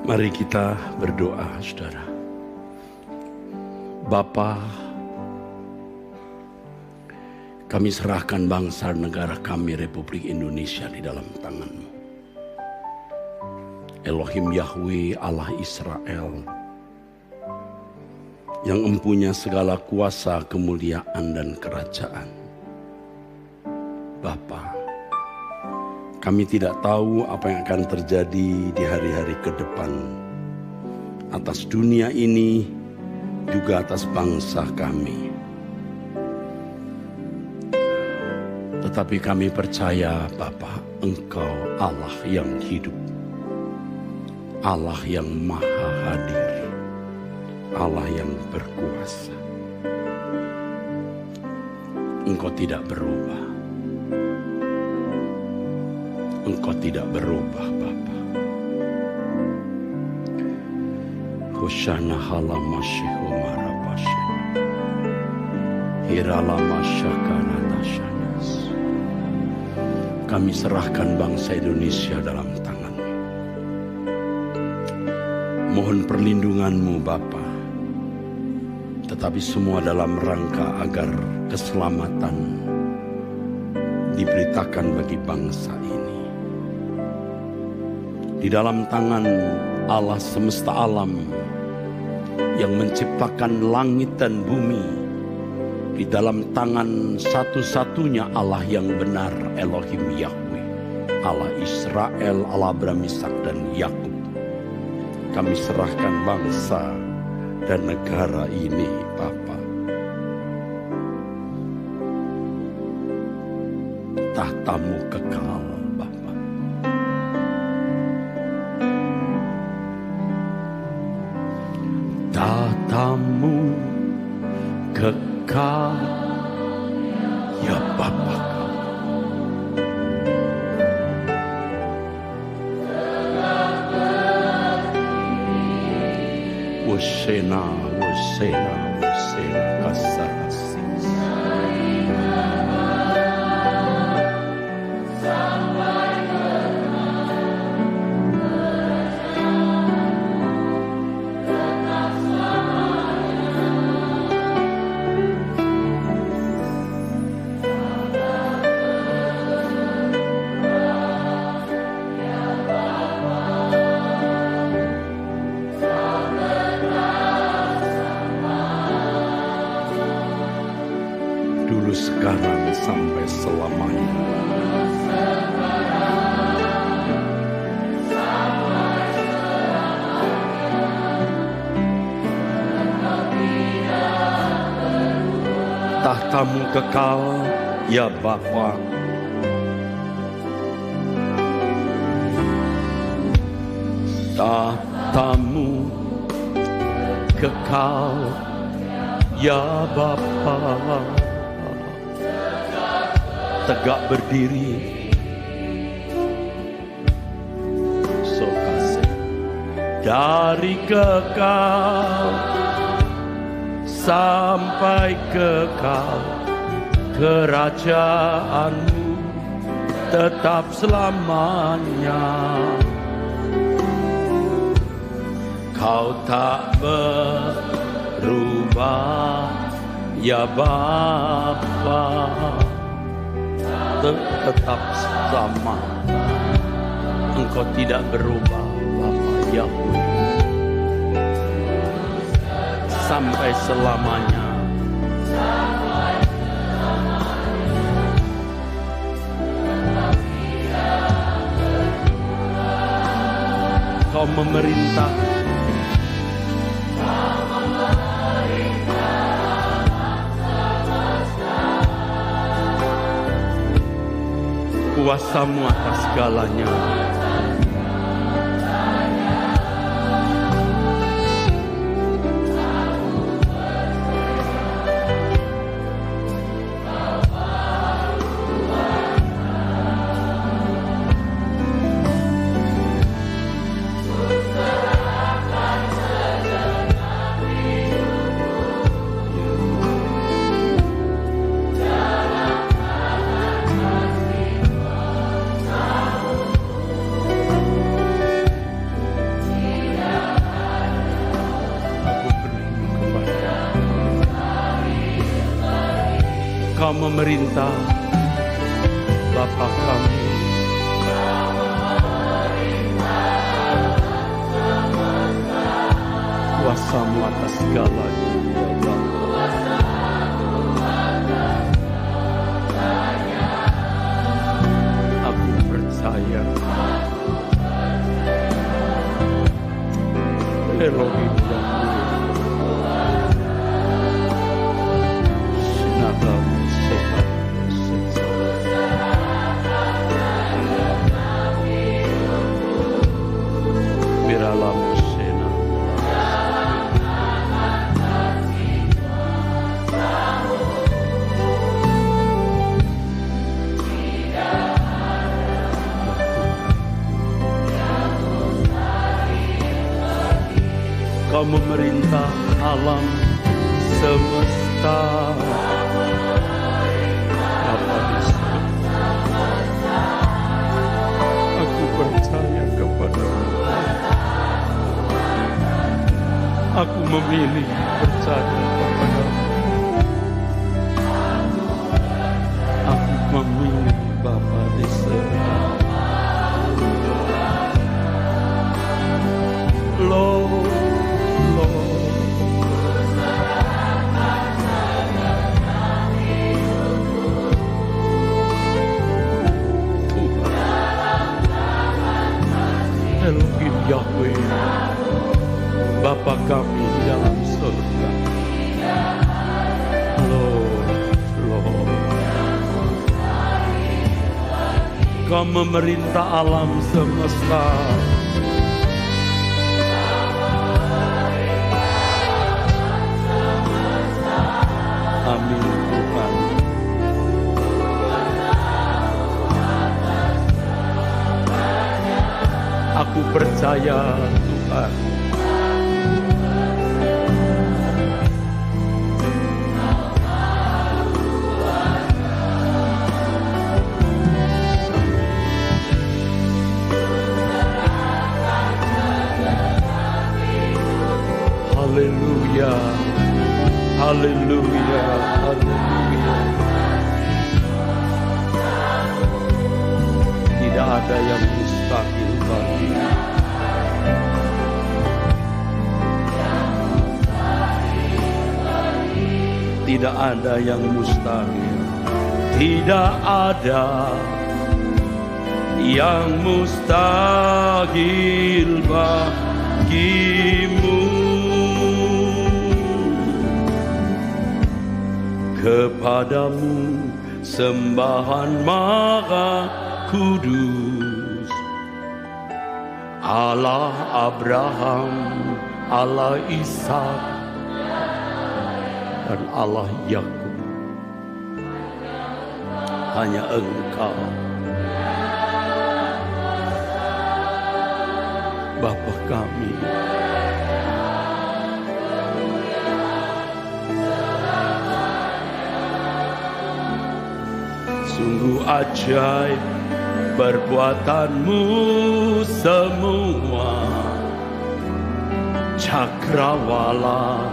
Mari kita berdoa, saudara. Bapa, kami serahkan bangsa negara kami, Republik Indonesia, di dalam tangan-Mu. Elohim Yahweh, Allah Israel, yang empunya segala kuasa, kemuliaan, dan kerajaan. Bapa, kami tidak tahu apa yang akan terjadi di hari-hari ke depan atas dunia ini, juga atas bangsa kami. Tetapi kami percaya, Bapa, Engkau Allah yang hidup, Allah yang maha hadir, Allah yang berkuasa. Engkau tidak berubah. Engkau tidak berubah, Bapa. Hoshana halamashihu marabashe, hiralamashyakana dashanas. Kami serahkan bangsa Indonesia dalam tangan-Mu. Mohon perlindungan-Mu, Bapa. Tetapi semua dalam rangka agar keselamatan diberitakan bagi bangsa ini. Di dalam tangan Allah semesta alam yang menciptakan langit dan bumi, di dalam tangan satu-satunya Allah yang benar, Elohim Yahweh, Allah Israel, Allah Abraham, Ishak, dan Yakub. Kami serahkan bangsa dan negara ini, Bapa. Tahta-Mu kekal, Bapa. Tahta-Mu kekal, ya Bapa. Wosena, wosena, wosena, kasarasi. Dulu, sekarang, sampai selamanya. Tahta-Mu kekal, ya Bapa. Tahta-Mu kekal, ya Bapa. Tegak berdiri, so kasih dari kekal sampai kekal, kerajaan-Mu tetap selamanya. Kau tak berubah, ya Bapa. Tetap sama. Engkau tidak berubah, Bapa Yahweh, sampai selamanya. Kau memerintah, kuasa-Mu atas segalanya. Engkau memerintah, Bapa kami. Kuasamu atas segalanya, ya Bapa. Aku percaya Elohim yang mulia, Sinagamu sehat Miralamu sena Kau memerintah alam semesta. Bapa di surga, aku percaya kepadamu. Aku memilih percaya kepadamu. Aku memilih Bapa di surga. Lord, Elohim Yahweh, Bapa kami di dalam surga. Lord, Kau memerintah alam semesta. Amin Tuhan. Aku percaya Tuhan. Haleluya, haleluya, haleluya. Tidak ada yang mustahil bagi. Tidak ada yang mustahil. Tidak ada yang mustahil bagimu. Kepadamu sembahan Maha Kudus, Allah Abraham, Allah Ishak, dan Allah Yakub. Hanya Engkau, Bapa kami. Sungguh ajaib perbuatanmu semua. Cakrawala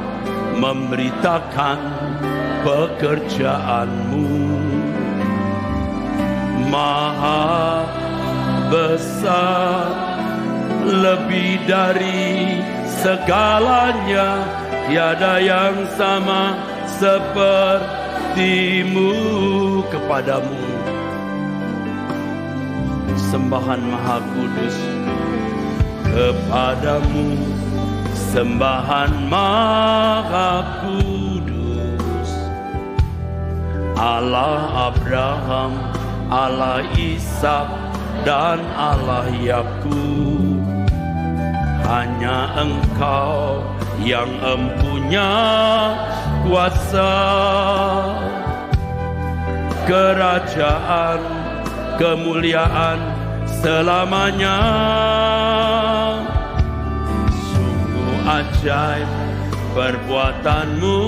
memberitakan pekerjaanmu. Maha besar, lebih dari segalanya. Tiada yang sama sepertimu. Kepadamu sembahan Maha Kudus, kepadamu sembahan Maha Kudus. Allah Abraham, Allah Ishak, dan Allah Yakub. Hanya Engkau yang empunya kuasa. Kerajaan, kemuliaan selamanya. Sungguh ajaib perbuatanmu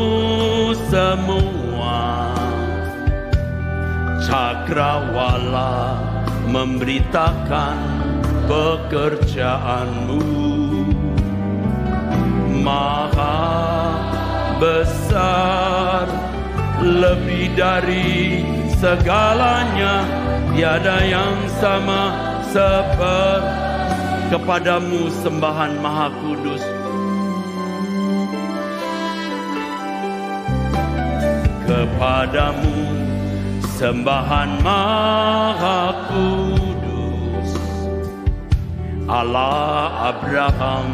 semua. Cakrawala memberitakan pekerjaanmu. Maha besar, lebih dari segalanya, tiada yang sama seperti. Kepadamu sembahan Maha Kudus, kepadamu sembahan Maha Kudus. Allah Abraham,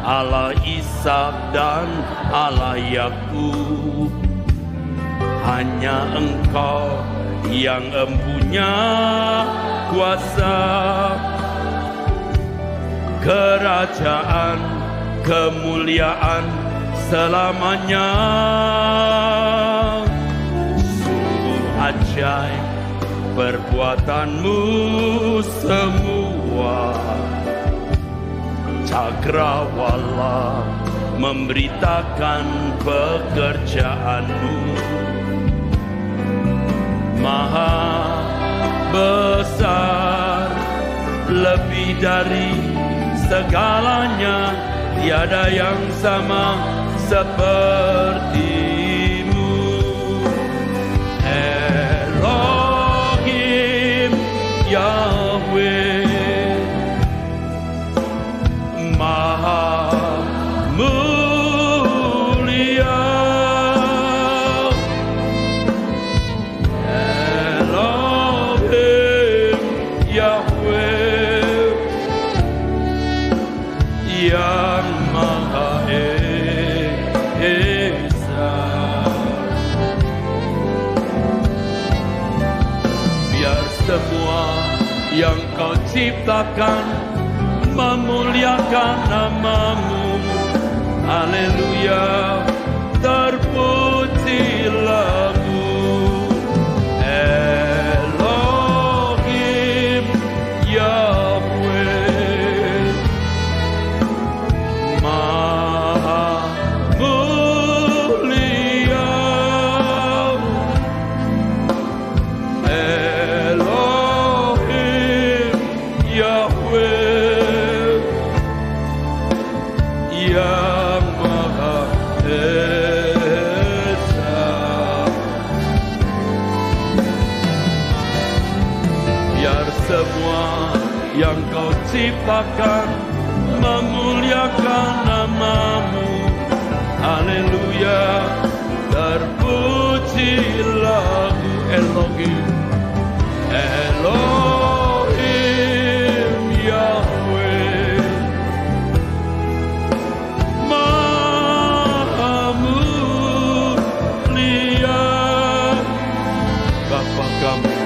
Allah Ishak dan Allah Yakub, hanya Engkau yang empunya kuasa. Kerajaan, kemuliaan selamanya. Sungguh ajaib perbuatanmu semua. Cakrawala memberitakan pekerjaanmu. Maha besar, lebih dari segalanya, tiada yang sama sepertimu. Elohim Yahweh, Maha mulia. Elohim Yahweh yang Maha Esa. Biar semua yang Kau ciptakan memuliakan nama-Mu. Haleluya, terpujilah Mu. Elohim Yahweh, Maha mulia. Elohim Yahweh yang Maha Esa. Biar semua yang Kau ciptakan memuliakan nama-Mu. Haleluya, terpujilah Elohim, Elohim Yahweh, Maha mulia. Bapa kami,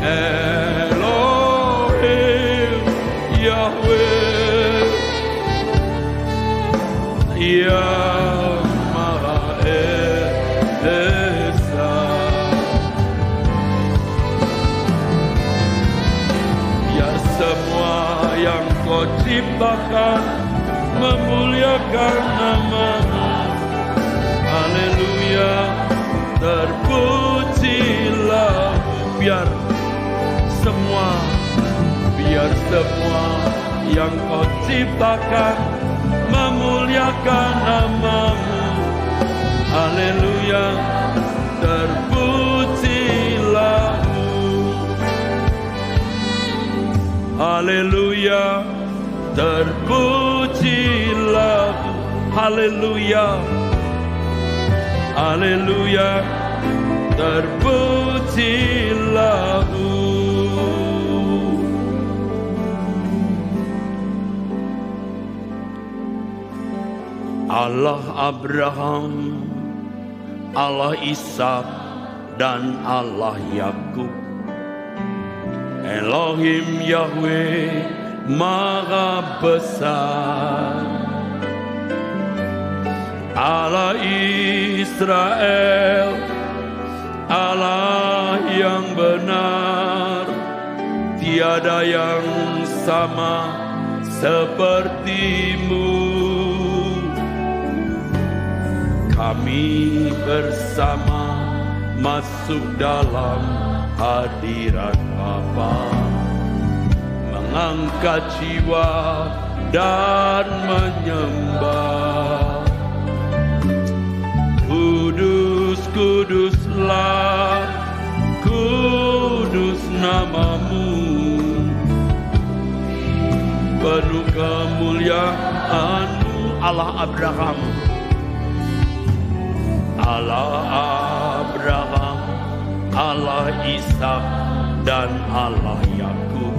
Elohim Yahweh yang Maha Esa. Biar semua yang Kau ciptakan memuliakan nama-Mu. Haleluya, terpujilah. Biar semua yang Kau ciptakan memuliakan nama-Mu. Haleluya, terpujilah Mu. Haleluya, terpujilah Mu. Haleluya, haleluya, terpujilah Mu. Allah Abraham, Allah Ishak dan Allah Yakub, Elohim Yahweh Maha besar, Allah Israel, Allah yang benar, tiada yang sama seperti-Mu. Kami bersama masuk dalam hadirat Bapa, mengangkat jiwa dan menyembah. Kudus kuduslah, kudus namamu, penuh kemuliaan-Mu. Allah Abraham, Allah Abraham, Allah Ishak dan Allah Yakub.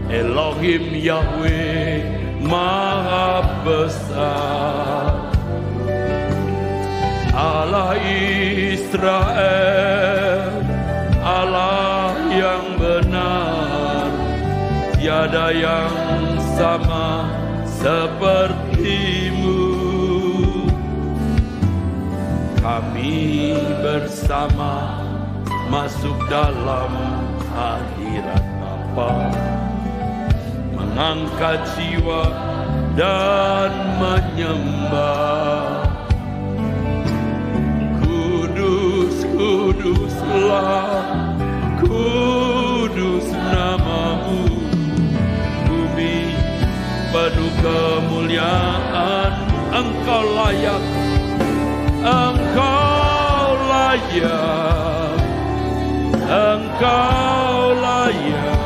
Elohim Yahweh Maha Besar, Allah Israel, Allah yang benar, tiada yang sama seperti-Mu. Kami bersama masuk dalam hadirat Bapa, mengangkat jiwa dan menyembah. Kudus, kuduslah, kudus namamu, bumi penuh kemuliaan. Engkau layak, Engkau layak, Engkau layak,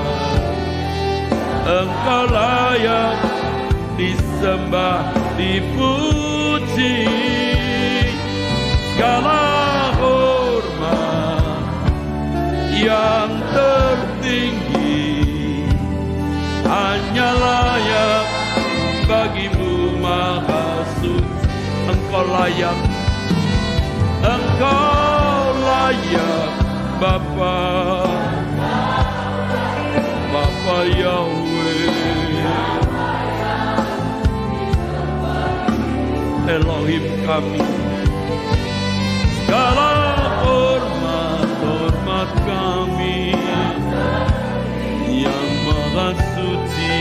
Engkau layak disembah, dipuji. Segala hormat yang tertinggi hanya layak bagi-Mu Maha Suci. Engkau layak, Engkau layak, Bapa, Bapa Yahweh, Elohim kami. Segala hormat, hormat kami yang Maha Suci.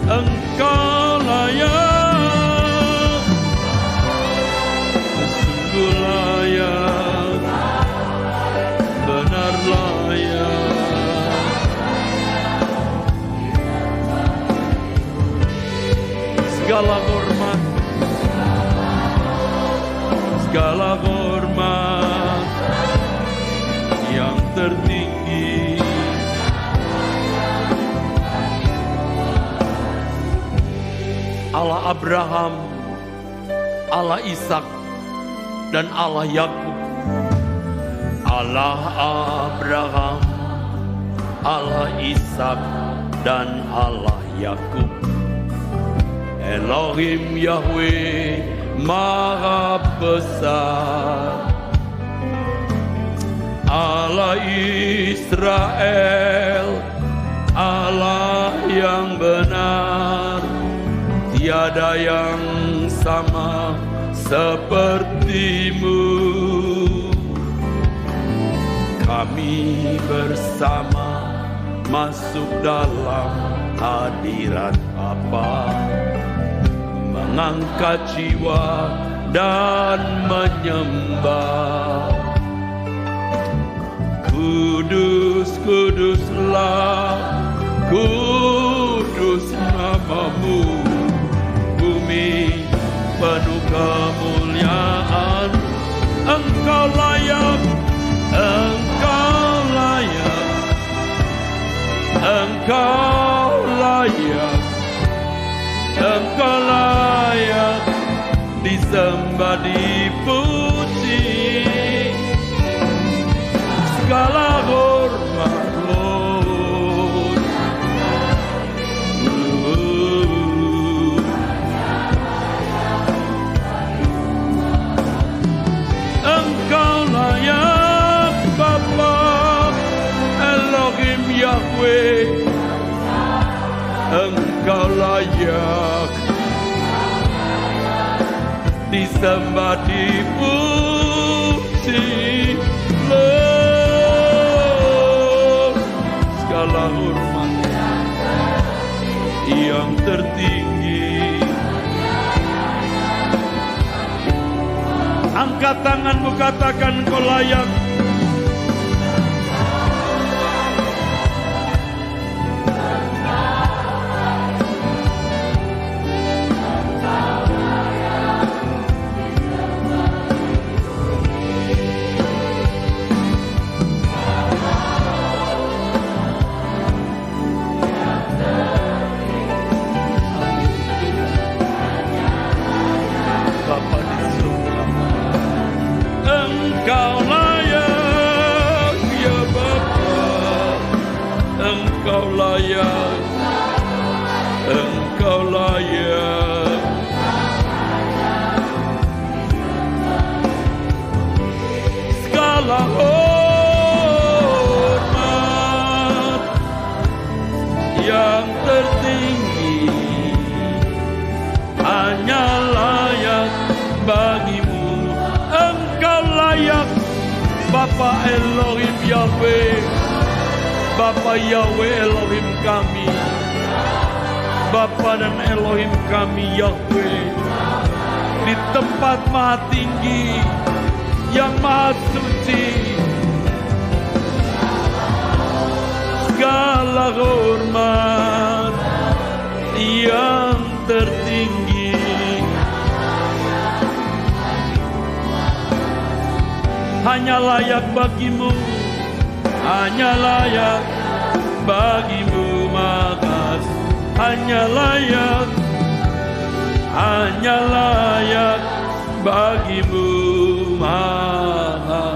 Engkau layak, sungguh layak, benar layak. Segala hormat, segala hormat yang tertinggi. Allah Abraham, Allah Ishak dan Allah Yakub. Allah Abraham, Allah Ishak dan Allah Yakub. Elohim Yahweh Maha Besar, Allah Israel, Allah yang benar, tiada yang sama seperti-Mu. Kami bersama masuk dalam hadirat Bapa, mengangkat jiwa dan menyembah. Kudus, kuduslah, kudus namamu, bumi penuh kemuliaan. Engkau layak, Engkau layak, Engkau layak, Engkau layak disembah, dipuji. Segala hormat, Lord. Engkau layak, Bapa, Elohim Yahweh. Engkau layak disembah, dipuji, Lord. Segala hormat yang tertinggi. Angkat tanganmu, katakan Kau layak. Bapa Elohim Yahweh, Bapa Yahweh Elohim kami, Bapa dan Elohim kami Yahweh, di tempat maha tinggi yang maha suci, segala hormat yang tertinggi hanya layak bagimu, hanya layak bagimu, makasih. Hanya layak bagimu, maha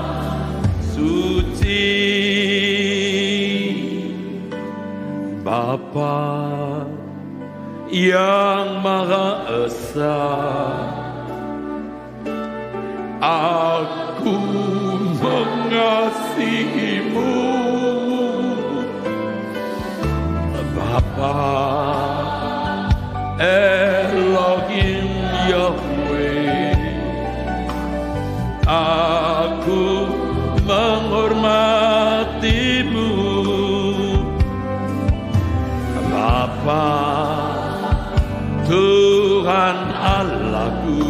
suci. Bapa yang maha esa, aku mengasihimu. Bapa Elohim Yahweh, aku menghormatimu. Bapa Tuhan Allahku,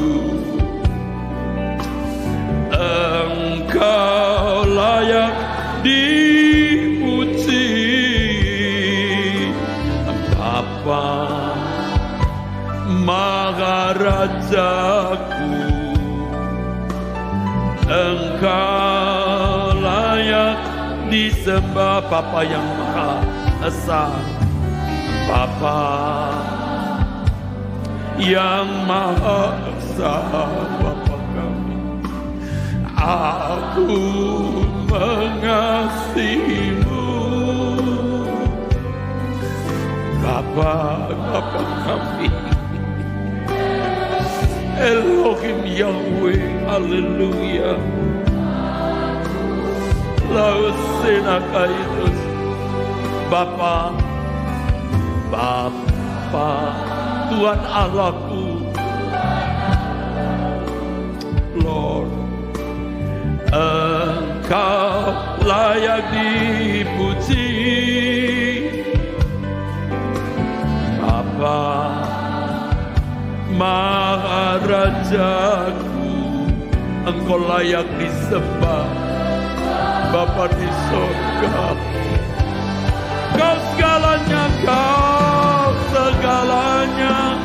Engkau layak dipuji. Bapa Maharajaku, Engkau layak disembah. Bapa yang Maha Esa, Bapa yang Maha Esa, Bapa kami, aku mengasihimu. Bapa kami, Elohim Yahweh, haleluya. Lausena kaitus, Bapa Tuhan Allahku, Lord, Engkau layak dipuji. Bapa Maharajaku, Engkau layak disembah. Bapa di surga, Kau segalanya, Kau segalanya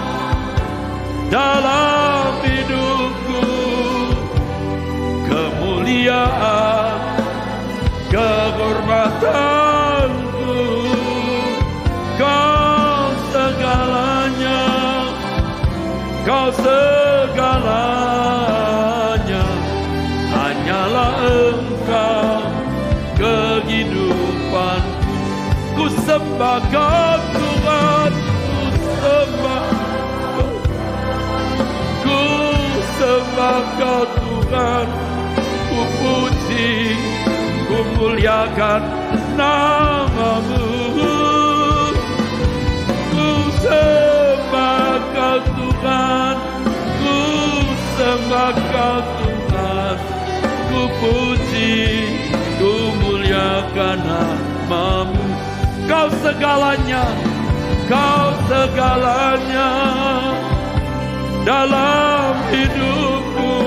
dalam hidupku. Kemuliaan, kehormatanku, Kau segalanya, Kau segalanya. Hanyalah Engkau kehidupanku. Ku sembah Kau Tuhan, ku sembah Kau Tuhan, ku puji, ku muliakan nama-Mu. Ku sembah Kau Tuhan, ku sembah Kau Tuhan, ku puji, ku muliakan nama-Mu. Kau segalanya, Kau segalanya dalam hidupku.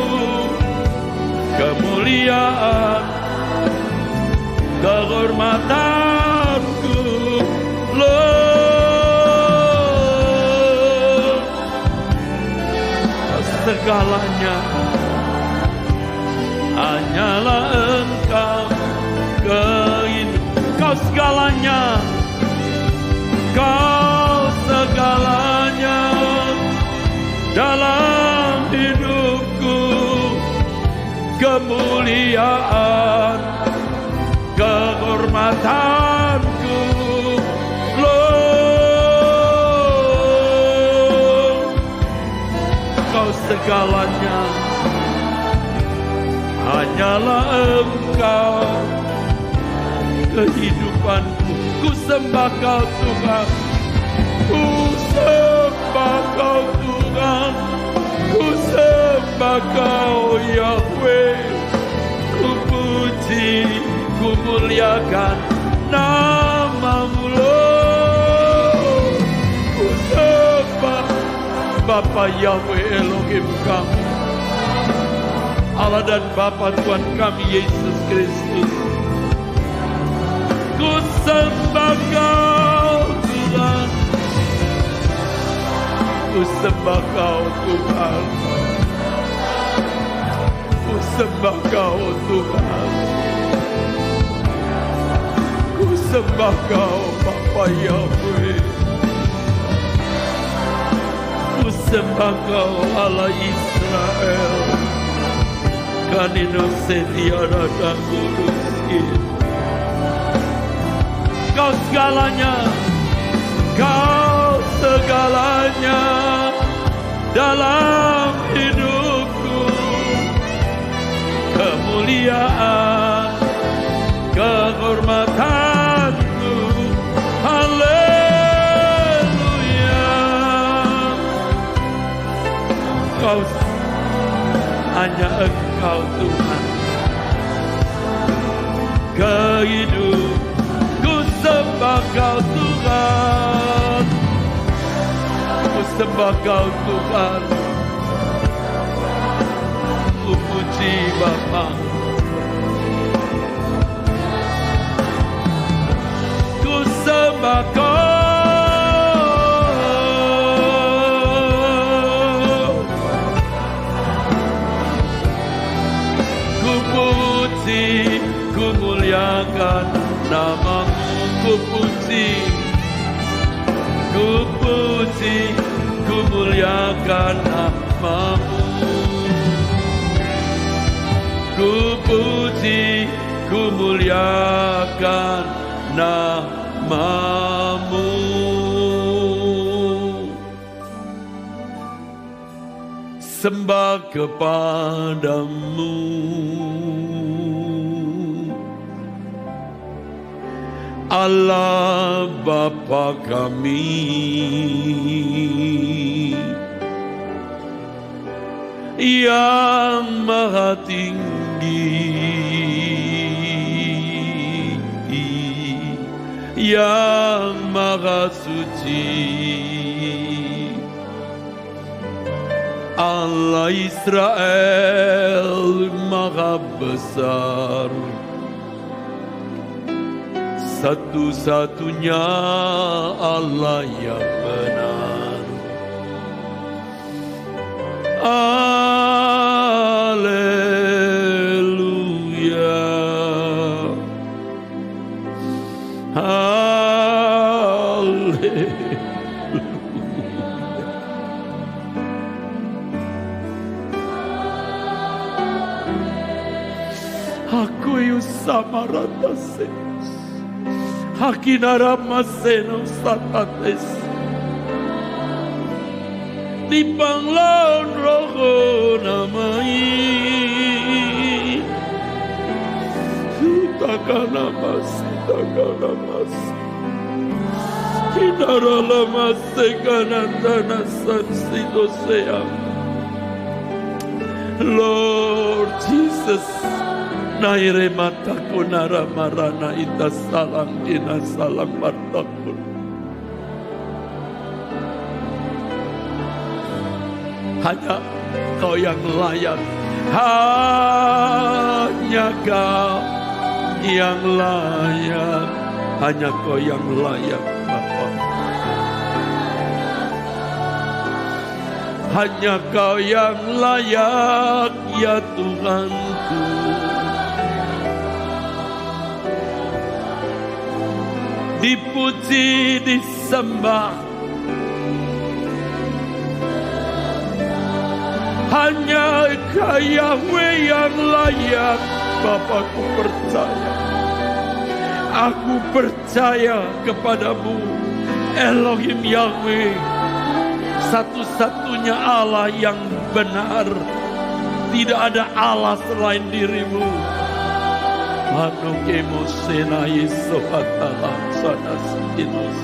Kemuliaan, kehormatanku, Lord, segalanya hanyalah Engkau kehidupan. Kau segalanya, Kau segalanya dalam hidupku. Kemuliaan, kehormatanku, Lord, Kau segalanya hanyalah Engkau kehidupanku. Ku sembah Kau Tuhan, ku sembah Kau Tuhan, ku sembah Kau Yahweh, ku puji puji, ku muliakan nama-Mu Lord. Ku sembah Bapa Yahweh Elohim kami, Allah dan Bapa Tuhan kami Yesus Kristus. Ku sembah Kau Tuhan, ku sembah Kau Tuhan, ku sembah Kau Tuhan, ku sembah Kau Bapa Yahweh, ku sembah Kau Allah Israel. Kanino setiara dan kuruskin, Kau segalanya, Kau segalanya dalam hidupku. Kemuliaan, kehormatanku, haleluya. Kau hanya Engkau Tuhan. Kehidupanku sembah Kau Tuhan, ku sembah Kau Tuhan, ku puji Bapa, ku sembah Kau. Ku muliakan nama-Mu, ku puji, ku muliakan nama-Mu, ku puji, ku muliakan nama-Mu. Sembah kepadamu Allah Bapa kami yang maha tinggi, yang maha suci, Allah Israel maha besar, satu-satunya Allah yang benar. Haleluya, haleluya. Aku sama rata senus, hakinara maseno satates, di panglaun roho namai, takana mas, kinara lamas sekanandana sansido seam. Lord Jesus, naire mataku nara marana ita salang dina salang martakun. Hanya Kau yang layak, hanya Kau yang layak, hanya Kau yang layak Bapa. Hanya Kau yang layak ya Tuhanku. Dipuji, disembah. Hanya Kau Yahweh yang layak. Bapakku percaya. Aku percaya kepadamu, Elohim Yahweh, satu-satunya Allah yang benar. Tidak ada Allah selain dirimu. Hanokemosena Yesohatala sanas inus.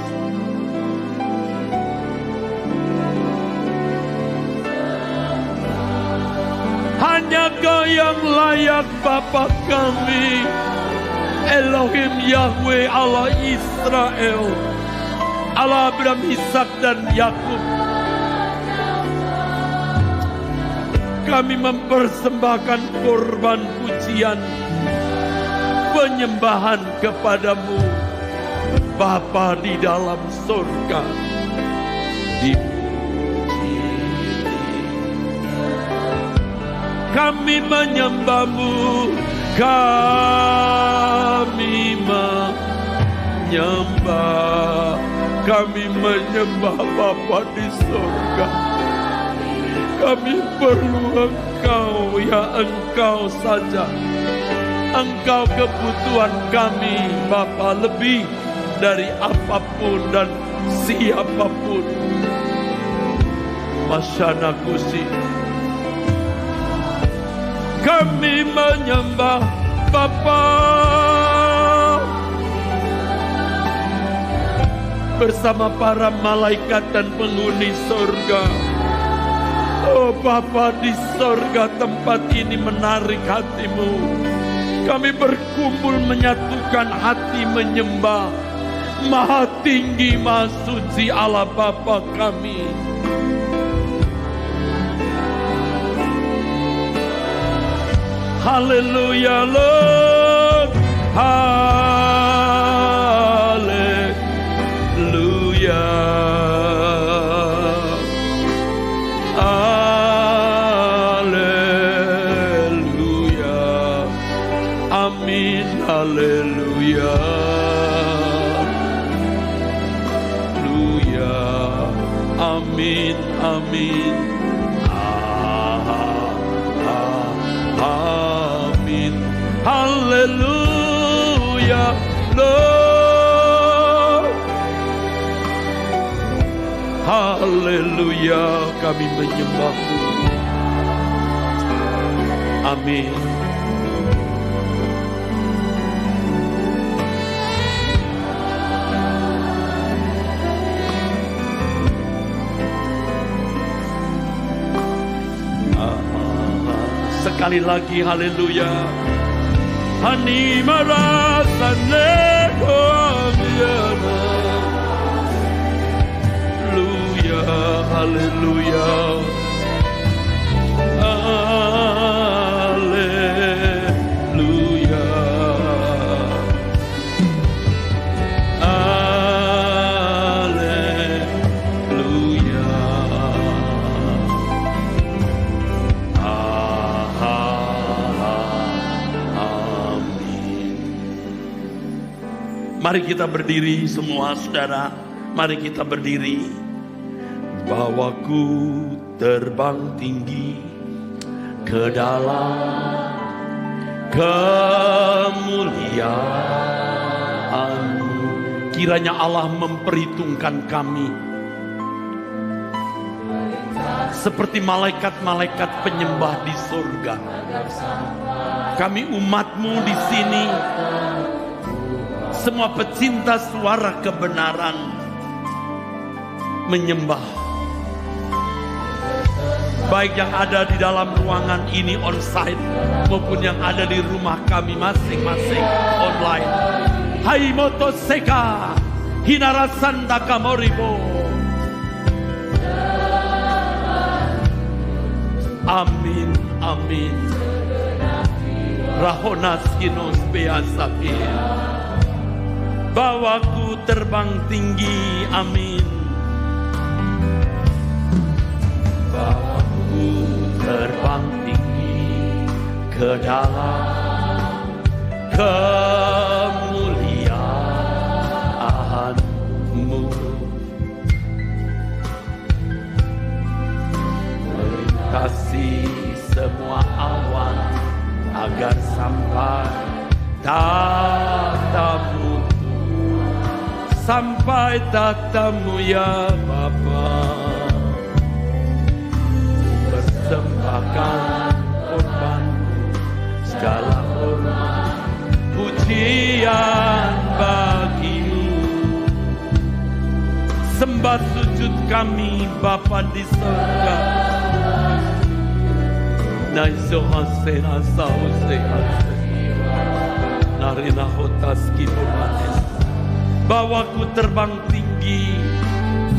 Hanya Engkau yang layak Bapa kami, Elohim Yahweh, Allah Israel, Allah Abraham, Ishak dan Yakub. Kami mempersembahkan korban pujian, penyembahan kepadamu, Bapa di dalam surga. Dipuji, kami menyembahmu, kami menyembah Bapa di surga. Kami perlu Engkau, ya Engkau saja. Engkau kebutuhan kami, Bapa, lebih dari apapun dan siapapun. Masyana kusi, kami menyembah Bapa bersama para malaikat dan penghuni surga. Oh Bapa di surga, tempat ini menarik hatimu. Kami berkumpul menyatukan hati menyembah Maha tinggi, Maha suci Allah Bapa kami. Haleluya Lord, haleluya, haleluya, amin, haleluya, haleluya, amin, amin. Amin, haleluya Lord, haleluya, kami menyembahmu. Amin. Sekali lagi haleluya. Hani marasane koamiana. Haleluya, haleluya. Haleluya. Mari kita berdiri semua saudara. Mari kita berdiri. Bawaku terbang tinggi ke dalam kemuliaan-Mu. Kiranya Allah memperhitungkan kami seperti malaikat-malaikat penyembah di surga. Kami umat-Mu di sini, semua pecinta suara kebenaran, menyembah. Baik yang ada di dalam ruangan ini onsite maupun yang ada di rumah kami masing-masing online. Hai moto seka hinarasanda kamoribo. Amin, amin. Rahonas kinos beasapir. Bawaku terbang tinggi, amin. Bawaku terbang tinggi ke dalam kemuliaan-Mu. Melintasi semua awan agar sampai tatamu, sampai tatamu ya Bapa. Persembahkan korbanku, segala hormat pujian bagi-Mu. Sembah sujud kami Bapa di surga. Naiso asena sause ase. Narina hotas kibumanes. Bawaku terbang tinggi,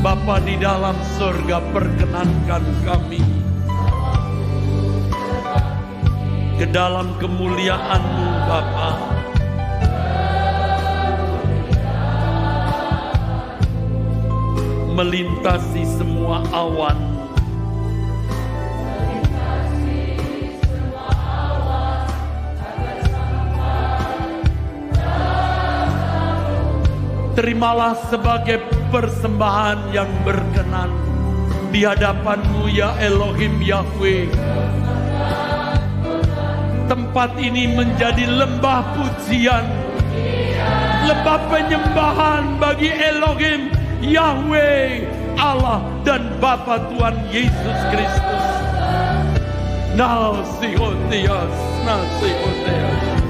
Bapa di dalam surga, perkenankan kami ke dalam kemuliaan-Mu Bapa. Melintasi semua awan, terimalah sebagai persembahan yang berkenan di hadapan-Mu ya Elohim Yahweh. Tempat ini menjadi lembah pujian, lembah penyembahan bagi Elohim Yahweh Allah dan Bapa Tuhan Yesus Kristus. Nasihotias, nasihotias.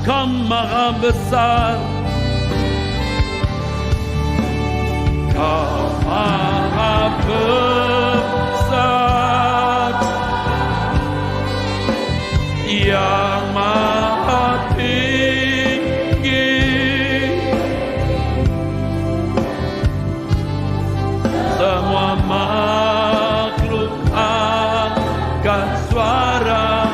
Kau maha besar, Kau maha besar, yang maha tinggi, semua makhluk angkat suara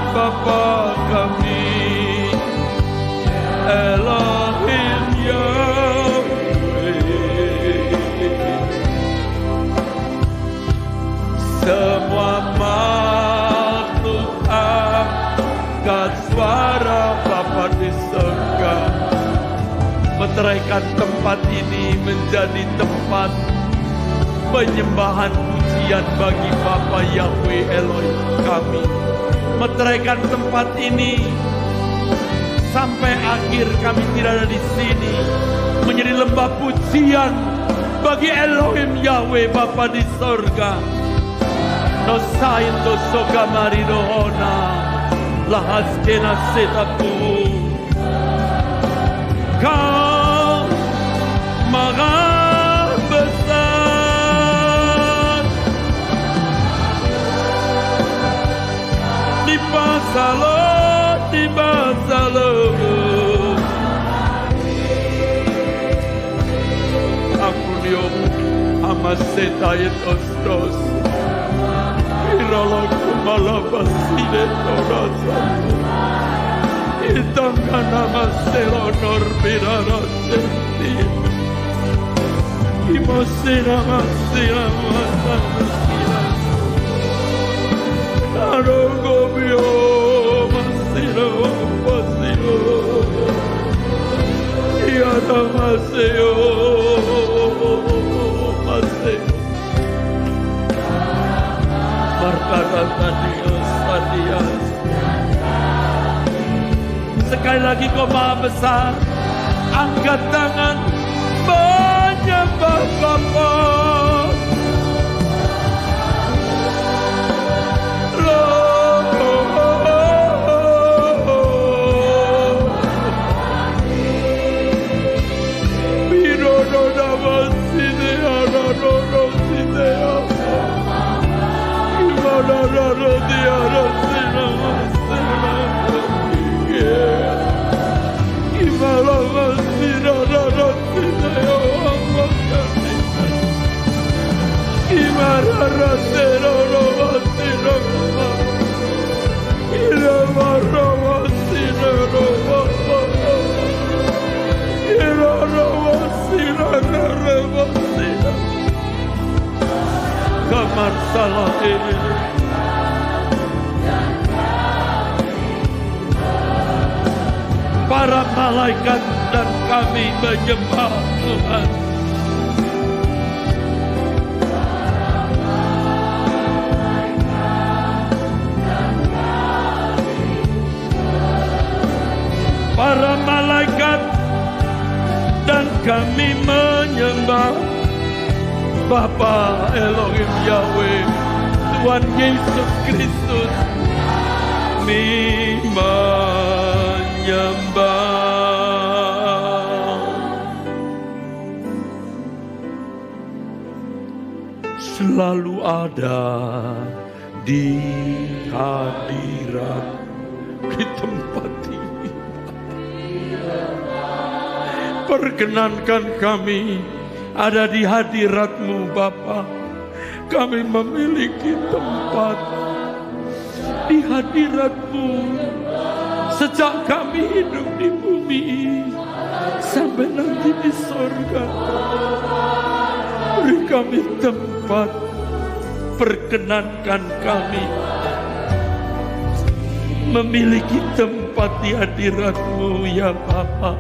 Bapa kami, Elohim Yahweh. Semua makhluk angkat suara Bapa di surga, meteraikan tempat ini menjadi tempat penyembahan pujian bagi Bapa Yahweh Elohim kami. Meteraikan tempat ini sampai akhir kami tidak ada di sini, menjadi lembah pujian bagi Elohim Yahweh Bapa di sorga. Nosain dosoka maridohona lahaskena setapu. Kau maha di basalo, aku diom amasetayen ostos, iralaku malabasine torasa, itangkan amaselo norbirara senti, imosina masina masina. Arogobio masiro masiro Iada maseo maseo Markata Dios. Sekali lagi Kau maha besar, angkat tangan menyembah Bapa. Kamar salah ini para malaikat dan kami menyembah Tuhan. Para malaikat dan kami menyembah Bapa Elohim Yahweh, Tuhan Yesus Kristus, kami menyembah. Selalu ada di hadirat di tempat ini. Perkenankan kami ada di hadirat-Mu Bapa. Kami memiliki tempat di hadirat-Mu sejak kami hidup di bumi sampai nanti di sorga. Beri kami tempat, perkenankan kami memiliki tempat di hadirat-Mu ya Bapa,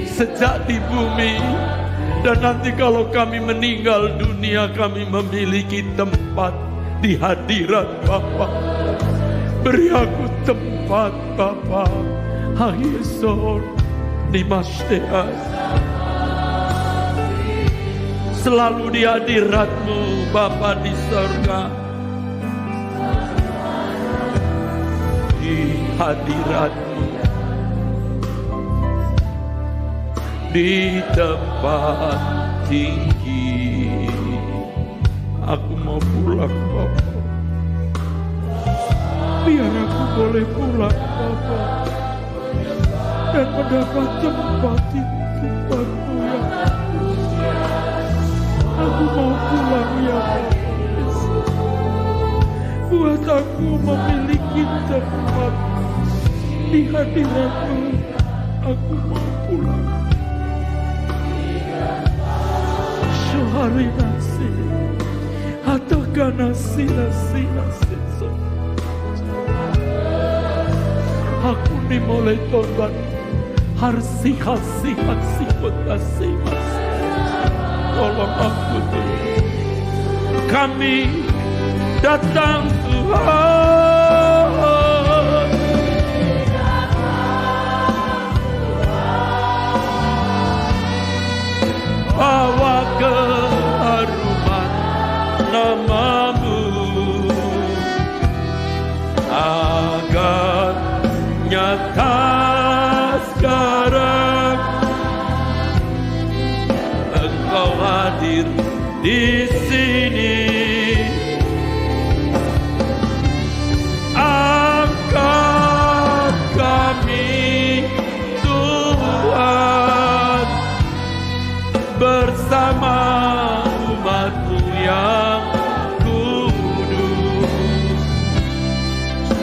sejak di bumi. Dan nanti kalau kami meninggal dunia, kami memiliki tempat di hadirat Bapa. Beri aku tempat Bapa. Hayeson Nimasteas, selalu di hadirat-Mu Bapa di surga. Di hadirat-Mu, di tempat tinggi. Aku mau pulang Bapa. Biar aku boleh pulang Bapa, dan mendapat tempat di tempat-Mu ya. Aku mau pulang ya Bapa. Buat aku memiliki tempat di hadirat-Mu. Aku mau pulang. Hari nasi atau nasi. Aku dimulai tobat harsi potasi mas. Tolong aku Tuhan. Kami datang Tuhan. Bawa keharuman nama-Mu agar nyata sekarang Engkau hadir di sini. Angkat kami Tuhan bersama umat-Mu yang kudus,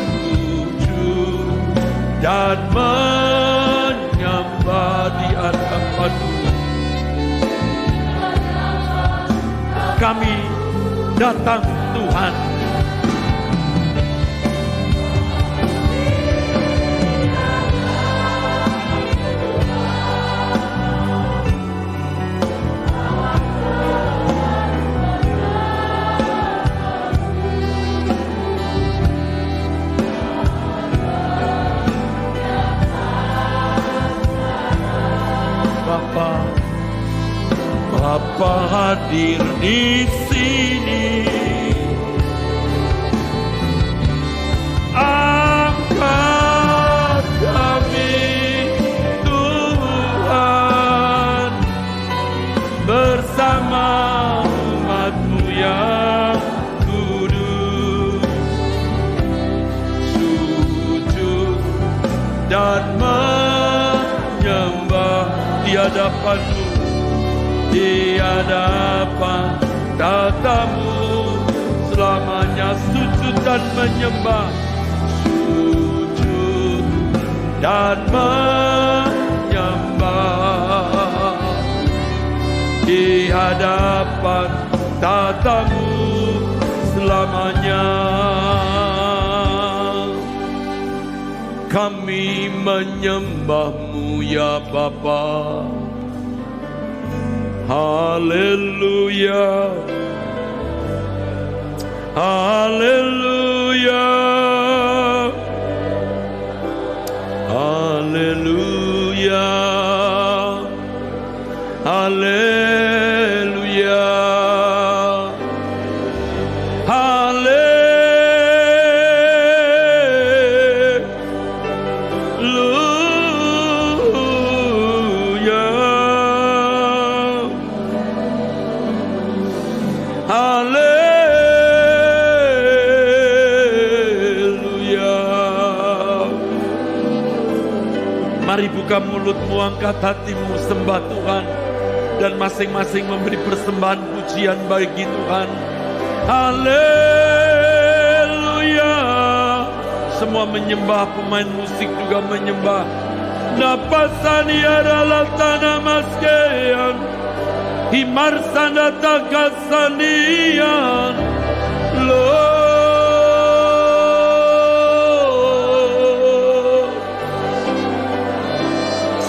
sujud dan menyembah di hadapan-Mu. Kami datang Tuhan. Bapa hadir di sini. Angkat kami Tuhan bersama umat-Mu yang kudus, sujud dan menyembah di hadapan-Mu, di hadapan tata-Mu selamanya. Sujud dan menyembah, sujud dan menyembah di hadapan tata-Mu selamanya. kami menyembah-Mu ya Bapa. Haleluya, haleluya, haleluya, haleluya, Mari buka mulutmu, angkat hatimu, sembah Tuhan. Dan masing-masing memberi persembahan pujian bagi Tuhan. Haleluya. Semua menyembah, pemain musik juga menyembah. Napasan yara tanah maskean. Himar sana takasanian.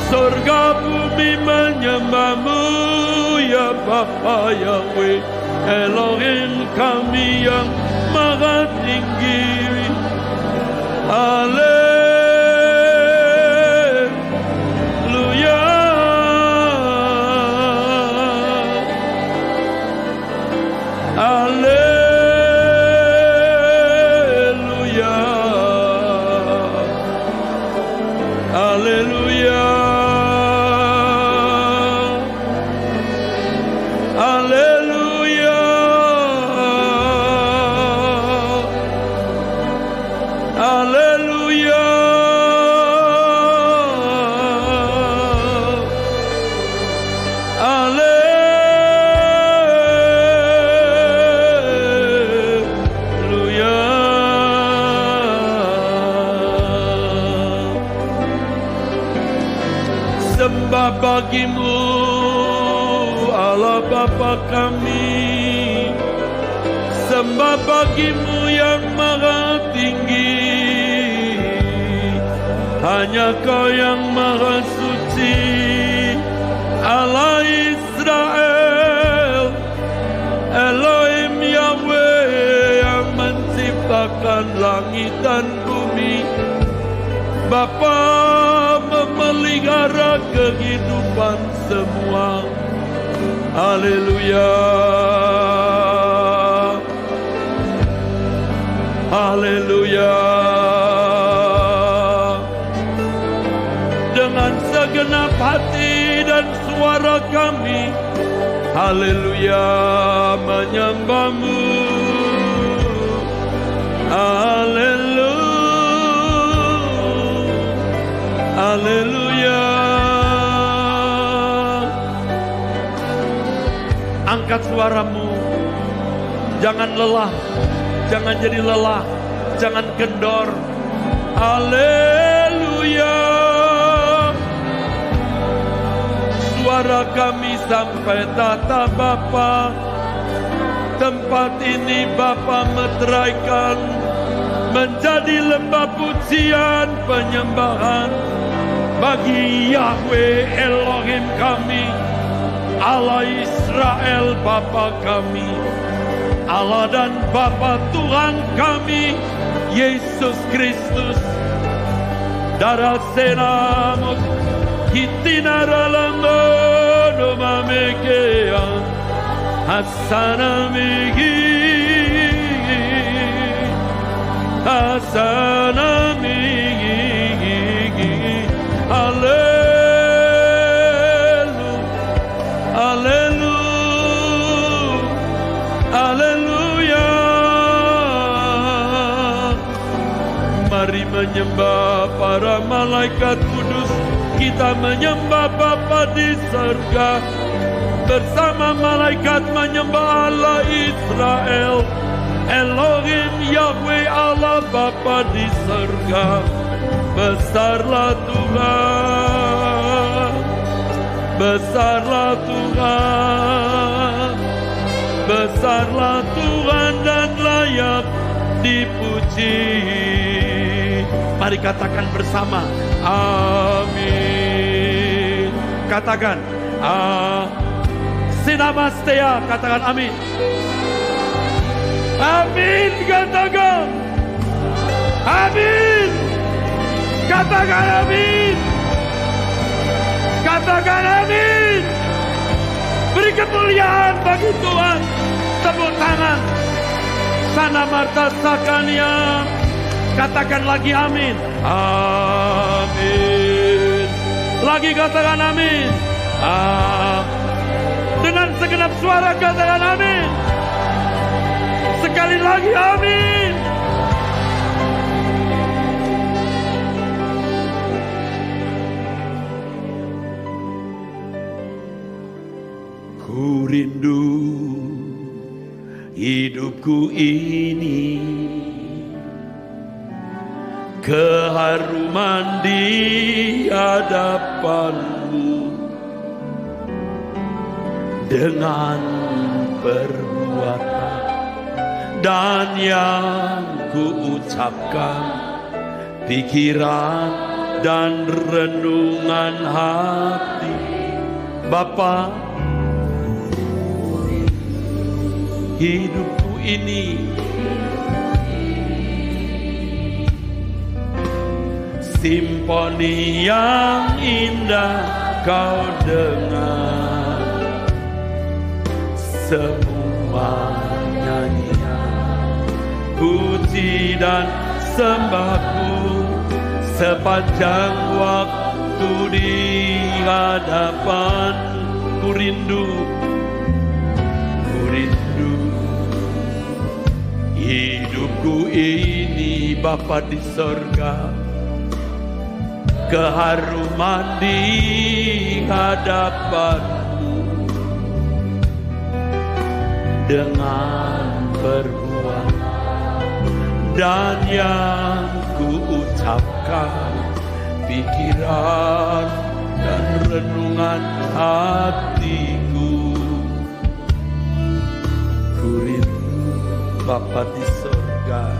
Surga bumi menyembah-Mu ya Bapa Yahweh, Elohim kami yang maha tinggi. Haleluya, haleluya, haleluya. Sembah bagi-Mu Allah Bapa kami, sembah bagi-Mu yang maha tinggi. Hanya Kau yang maha suci, Allah Israel, Elohim Yahweh yang menciptakan langit dan bumi. Bapa memelihara kehidupan semua. Haleluya, haleluya. Dengan segenap hati dan suara kami, haleluya, menyembah-Mu. Haleluya, haleluya. Angkat suaramu, jangan lelah, jangan jadi lelah, jangan kendor. Haleluya. Suara kami sampai tata Bapa. Tempat ini Bapa meteraikan menjadi lembah pujian penyembahan bagi Yahweh Elohim kami, Allah Israel Bapa kami, Allah dan Bapa Tuhan kami, Yesus Kristus. Darah senamut hitinaralambo nomamekea hasanamigi hasanamigi. Haleluya. Mari menyembah para malaikat kudus. Kita menyembah Bapa di surga. Bersama malaikat menyembah Allah Israel, Elohim Yahweh Allah Bapa di surga. Besarlah Tuhan, besarlah Tuhan, besarlah Tuhan dan layak dipuji. Mari katakan bersama, amin. Katakan, Sinamastea, katakan amin. Amin, katakan. Amin. Katakan amin. Katakan amin. Beri kemuliaan bagi Tuhan. Tepuk tangan. Sana Marta Sakania. Katakan lagi amin. Amin. Lagi katakan amin. Dengan segenap suara katakan amin. Sekali lagi amin. Ku rindu hidupku ini, keharuman di hadapanmu, dengan perbuatan dan yang ku ucapkan, pikiran dan renungan hati. Bapa, hidupku ini simfoni yang indah kau dengar, semua nyanyian, puji dan sembahku sepanjang waktu di hadapan. Ku rindu hidupku ini Bapa di sorga, keharuman di hadapanmu, dengan perbuatan dan yang ku ucapkan, pikiran dan renungan hatiku. Ku rindu Bapa di surga,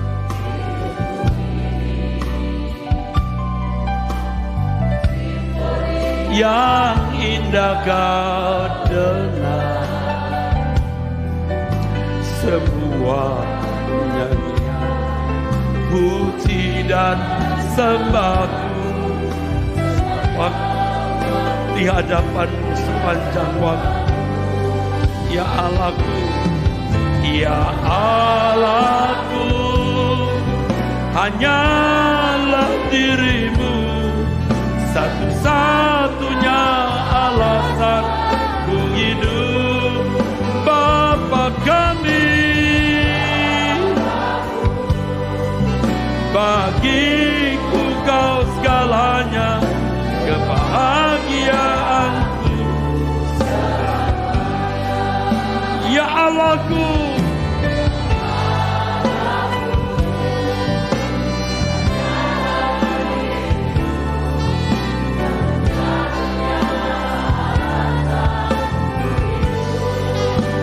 yang indah kau dengar, semua nyanyian, puji dan sembahku di hadapanmu sepanjang waktu. Ya Allahku, ya Allahku, hanyalah dirimu satu-satunya alasan ku hidup. Bapa kami, bagiku kau segalanya, kebahagiaanku. Ya Allahku,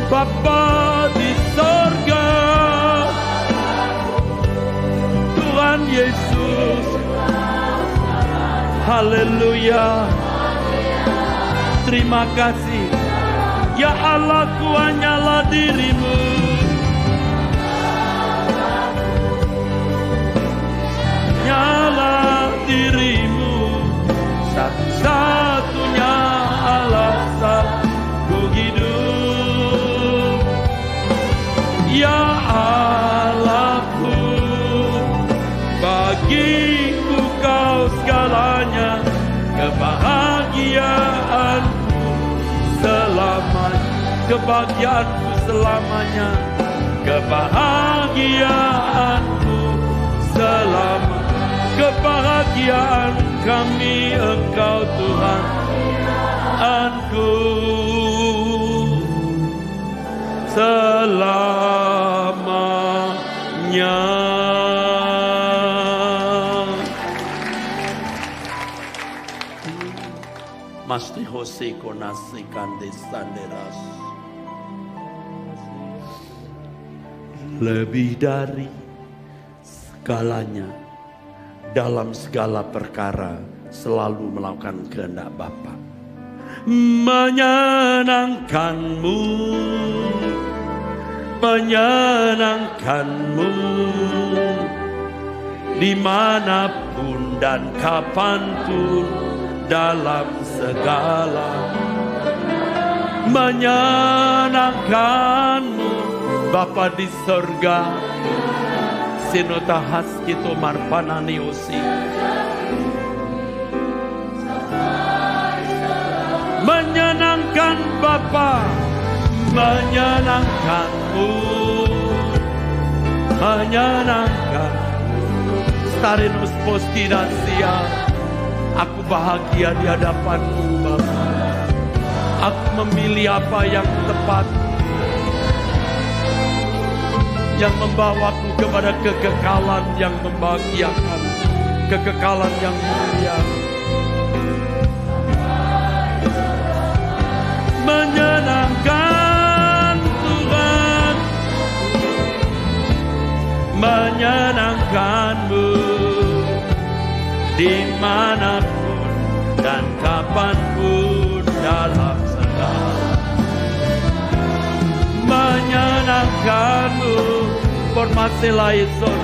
Bapa di sorga, Tuhan Yesus, haleluya, terima kasih. Ya Allahku, hanyalah dirimu, hanyalah dirimu, satu-satunya alasan ku hidup. Ya Allahku, bagiku kau segalanya, kebahagiaanku selamanya, kebahagiaanku selamanya, kebahagiaanku selamanya, kebahagiaan kami Engkau Tuhan, Anku selamanya. Masti Hose konasi kande sanderas. Lebih dari segalanya dalam segala perkara selalu melakukan kehendak Bapa. Menyenangkanmu, menyenangkanmu, dimanapun dan kapanpun dalam segala. Menyenangkanmu Bapa di sorga, sinotahas kita marpananiosi. Menyenangkan Bapa, menyenangkanmu, menyenangkanmu. Starinus postinasia, aku bahagia di hadapanmu Bapa. Aku memilih apa yang tepat, yang membawaku kepada kekekalan yang membahagiakan, kekekalan yang mulia. Menyenangkan Tuhan, menyenangkanmu, dimanapun dan kapanpun dalam segala. Menyenangkanmu, formasi laison,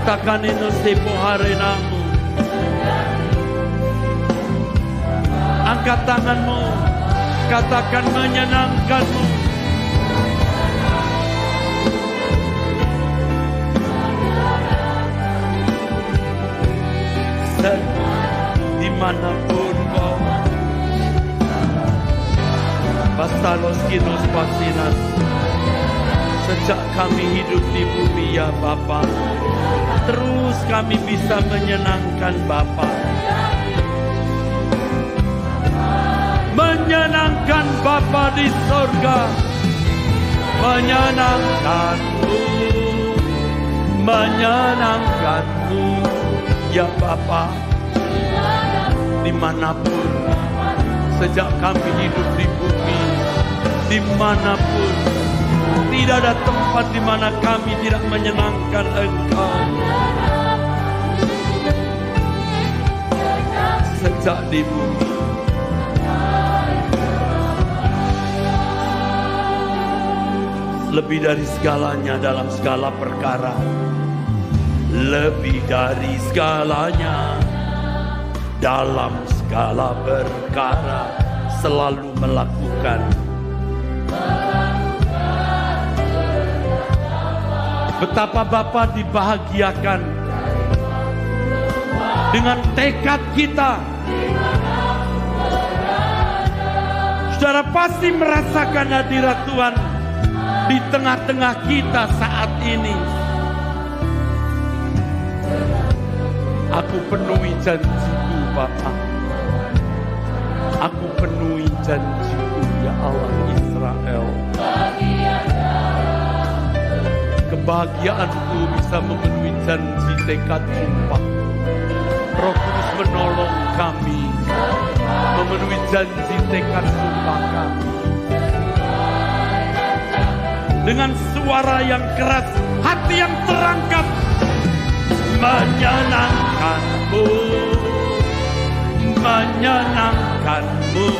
takkan inusipu harenamu. Angkat tanganmu, katakan menyenangkanmu. Dimanapun kau, Bastalos kinos pasinas, sejak kami hidup di bumi ya Bapa, terus kami bisa menyenangkan Bapa. Menyenangkan Bapa di sorga, menyenangkanmu, menyenangkanmu ya Bapa. Dimanapun, sejak kami hidup di bumi, dimanapun, tidak ada tempat di mana kami tidak menyenangkan Engkau. Sejak di bumi, lebih dari segalanya dalam segala perkara, lebih dari segalanya dalam segala perkara selalu melakukan. Betapa Bapa dibahagiakan dengan tekad kita. Saudara pasti merasakan hadirat Tuhan di tengah-tengah kita saat ini. Aku penuhi janjiku Bapa. Aku penuhi janjiku ya Allah Israel. Kebahagiaanku bisa memenuhi janji tekad sumpah. Roh Kudus menolong kami memenuhi janji tekad sumpah kami. Dengan suara yang keras, hati yang terangkat, menyenangkanmu, menyenangkanmu,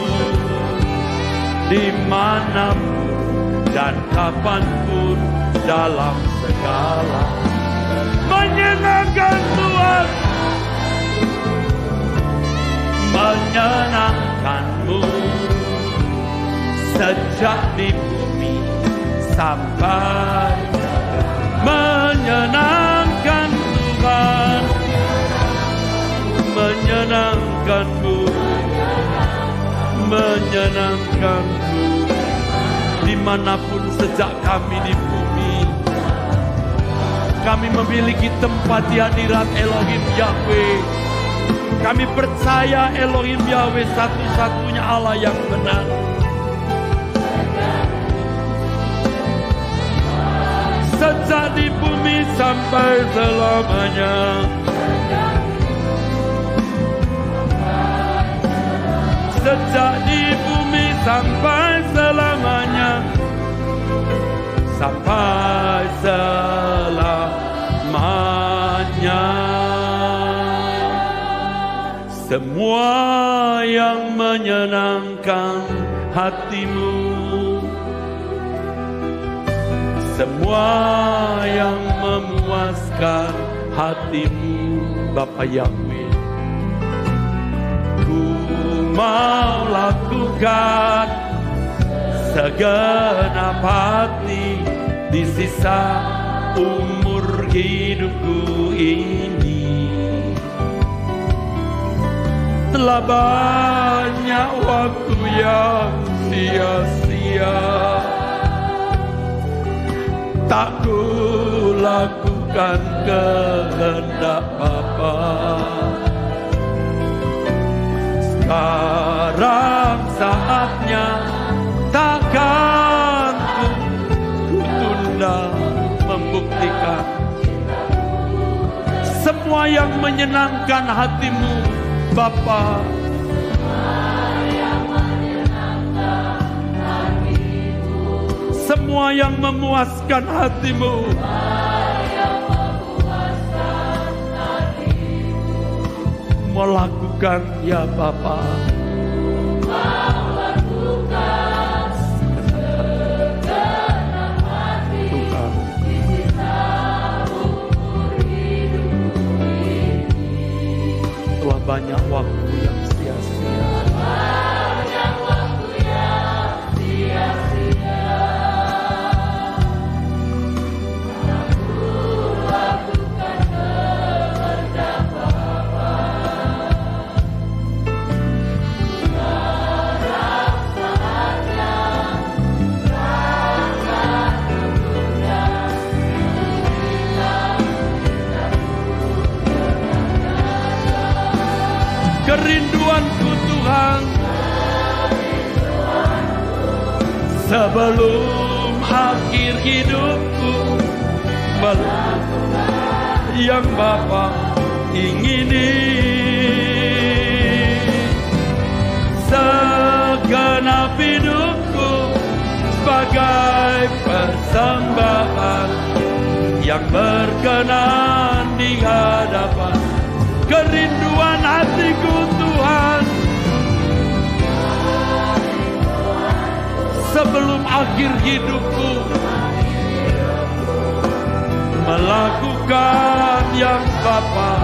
dimanapun dan kapanpun dalam segala. Menyenangkan Tuhan, menyenangkanmu, sejak di bumi sampai. Menyenangkan Tuhan, menyenangkanmu, menyenangkanmu, dimanapun sejak kami di bumi. Kami memiliki tempat di hadirat Elohim Yahweh. Kami percaya Elohim Yahweh satu-satunya Allah yang benar. Sejak di bumi sampai selamanya. Sejak di bumi sampai selamanya. Sampai selamanya. semua yang menyenangkan hatimu, semua yang memuaskan hatimu, Bapa Yahweh. Ku mau lakukan segenap hati di sisa umur hidupku ini. Telah banyak waktu yang sia-sia, tak ku lakukan kehendak Bapa. Sekarang saatnya, takkan ku tunda membuktikan semua yang menyenangkan hatimu, Bapa. Semua yang memuaskan hatimu, mau lakukan ya Bapa. Telah banyak waktu yang sia-sia, kerinduanku Tuhan, sebelum akhir hidupku, melakukan yang Bapa ingini. Segenap hidupku sebagai persembahan yang berkenan di hadapan kerinduan hatiku Tuhan, sebelum akhir hidupku, melakukan yang Bapa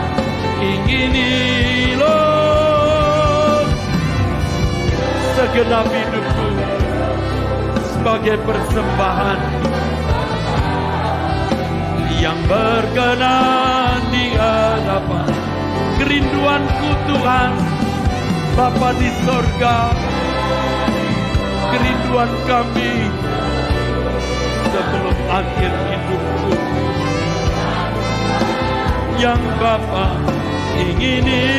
ingini. Lord, segenap hidupku sebagai persembahan yang berkenan di hadapan kerinduanku Tuhan, Bapa di sorga. Kerinduan kami sebelum akhir hidupku yang Bapa ingini.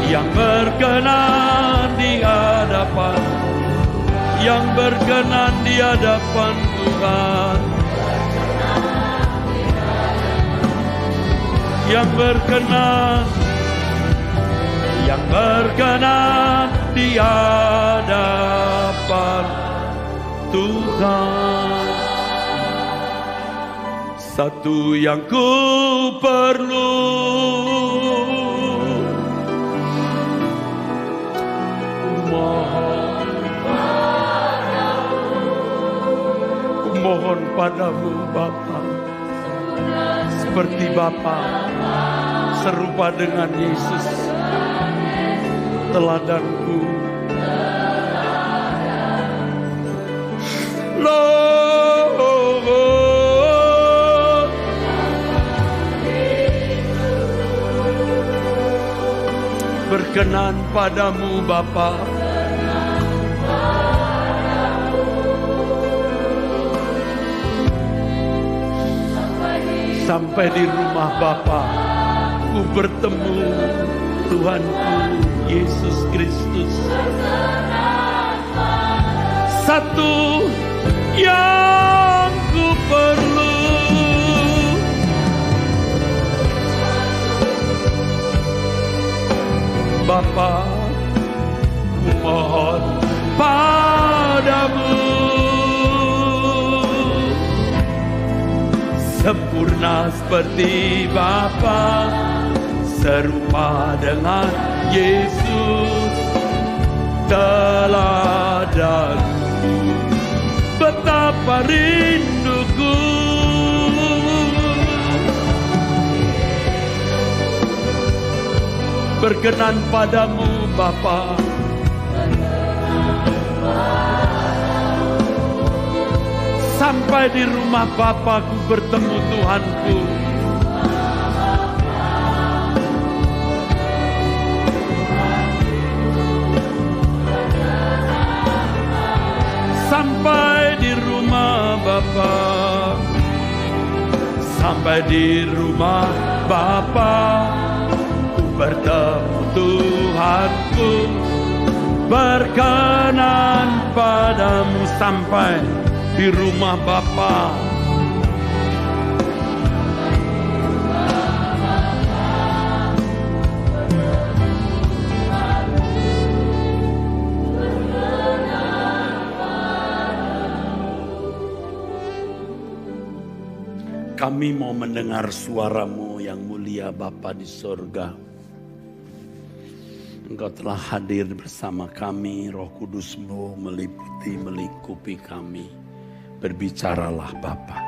Yang berkenan di hadapan, yang berkenan di hadapan Tuhan, yang berkenan di hadapan Tuhan. Satu yang ku perlu, mohon padamu Bapa, seperti Bapa, serupa dengan Yesus, teladanku. Lord, berkenan padamu Bapa, sampai di rumah Bapa ku bertemu Tuhanku Yesus Kristus. Satu yang ku perlu, Bapa, ku mohon padamu, sempurna seperti Bapa, serupa dengan Yesus teladanku. Betapa rinduku berkenan padamu Bapa. Sampai di rumah Bapakku bertemu Tuhanku. Sampai di rumah Bapa, sampai di rumah Bapa, ku bertemu Tuhanku, berkenan padamu. Sampai di rumah Bapa, kami mau mendengar suara-Mu yang mulia Bapa di surga. Engkau telah hadir bersama kami, Roh Kudus-Mu meliputi, melingkupi kami. Berbicaralah Bapa.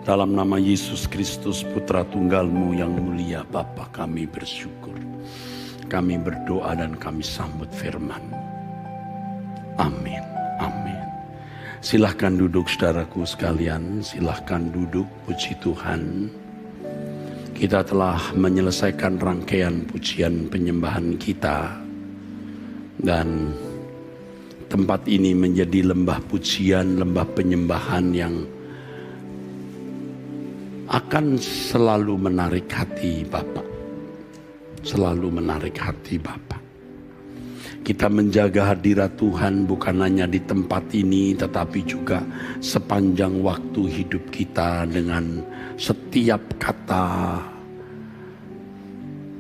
Dalam nama Yesus Kristus Putra Tunggal-Mu yang mulia Bapa, kami bersyukur. Kami berdoa dan kami sambut firman-Mu. Amin. Amin. Silahkan duduk saudaraku sekalian, silahkan duduk, puji Tuhan. Kita telah menyelesaikan rangkaian pujian penyembahan kita. Dan tempat ini menjadi lembah pujian, lembah penyembahan yang akan selalu menarik hati Bapa. Selalu menarik hati Bapa. Kita menjaga hadirat Tuhan bukan hanya di tempat ini, tetapi juga sepanjang waktu hidup kita dengan setiap kata,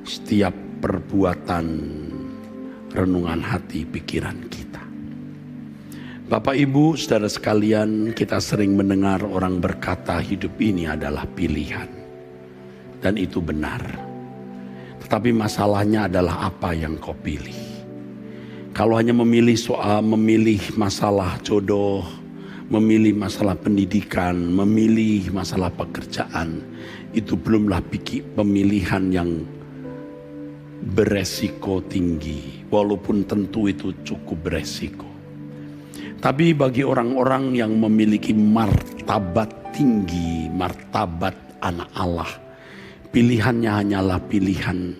setiap perbuatan, renungan hati, pikiran kita. Bapak Ibu, saudara sekalian, kita sering mendengar orang berkata hidup ini adalah pilihan. Dan itu benar. Tetapi masalahnya adalah apa yang kau pilih. Kalau hanya memilih masalah jodoh, memilih masalah pendidikan, memilih masalah pekerjaan, itu belumlah pemilihan yang beresiko tinggi. Walaupun tentu itu cukup beresiko. Tapi bagi orang-orang yang memiliki martabat tinggi, martabat anak Allah, pilihannya hanyalah pilihan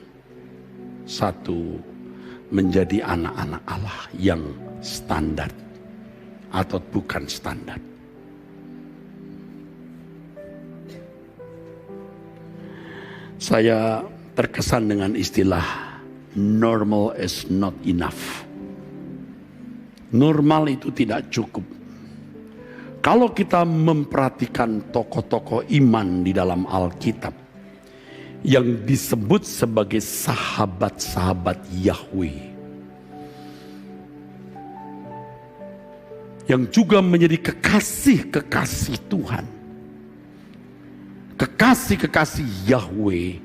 satu, menjadi anak-anak Allah yang standar atau bukan standar. Saya terkesan dengan istilah normal is not enough. Normal itu tidak cukup. Kalau kita memperhatikan tokoh-tokoh iman di dalam Alkitab yang disebut sebagai sahabat-sahabat Yahweh, yang juga menjadi kekasih-kekasih Tuhan, kekasih-kekasih Yahweh,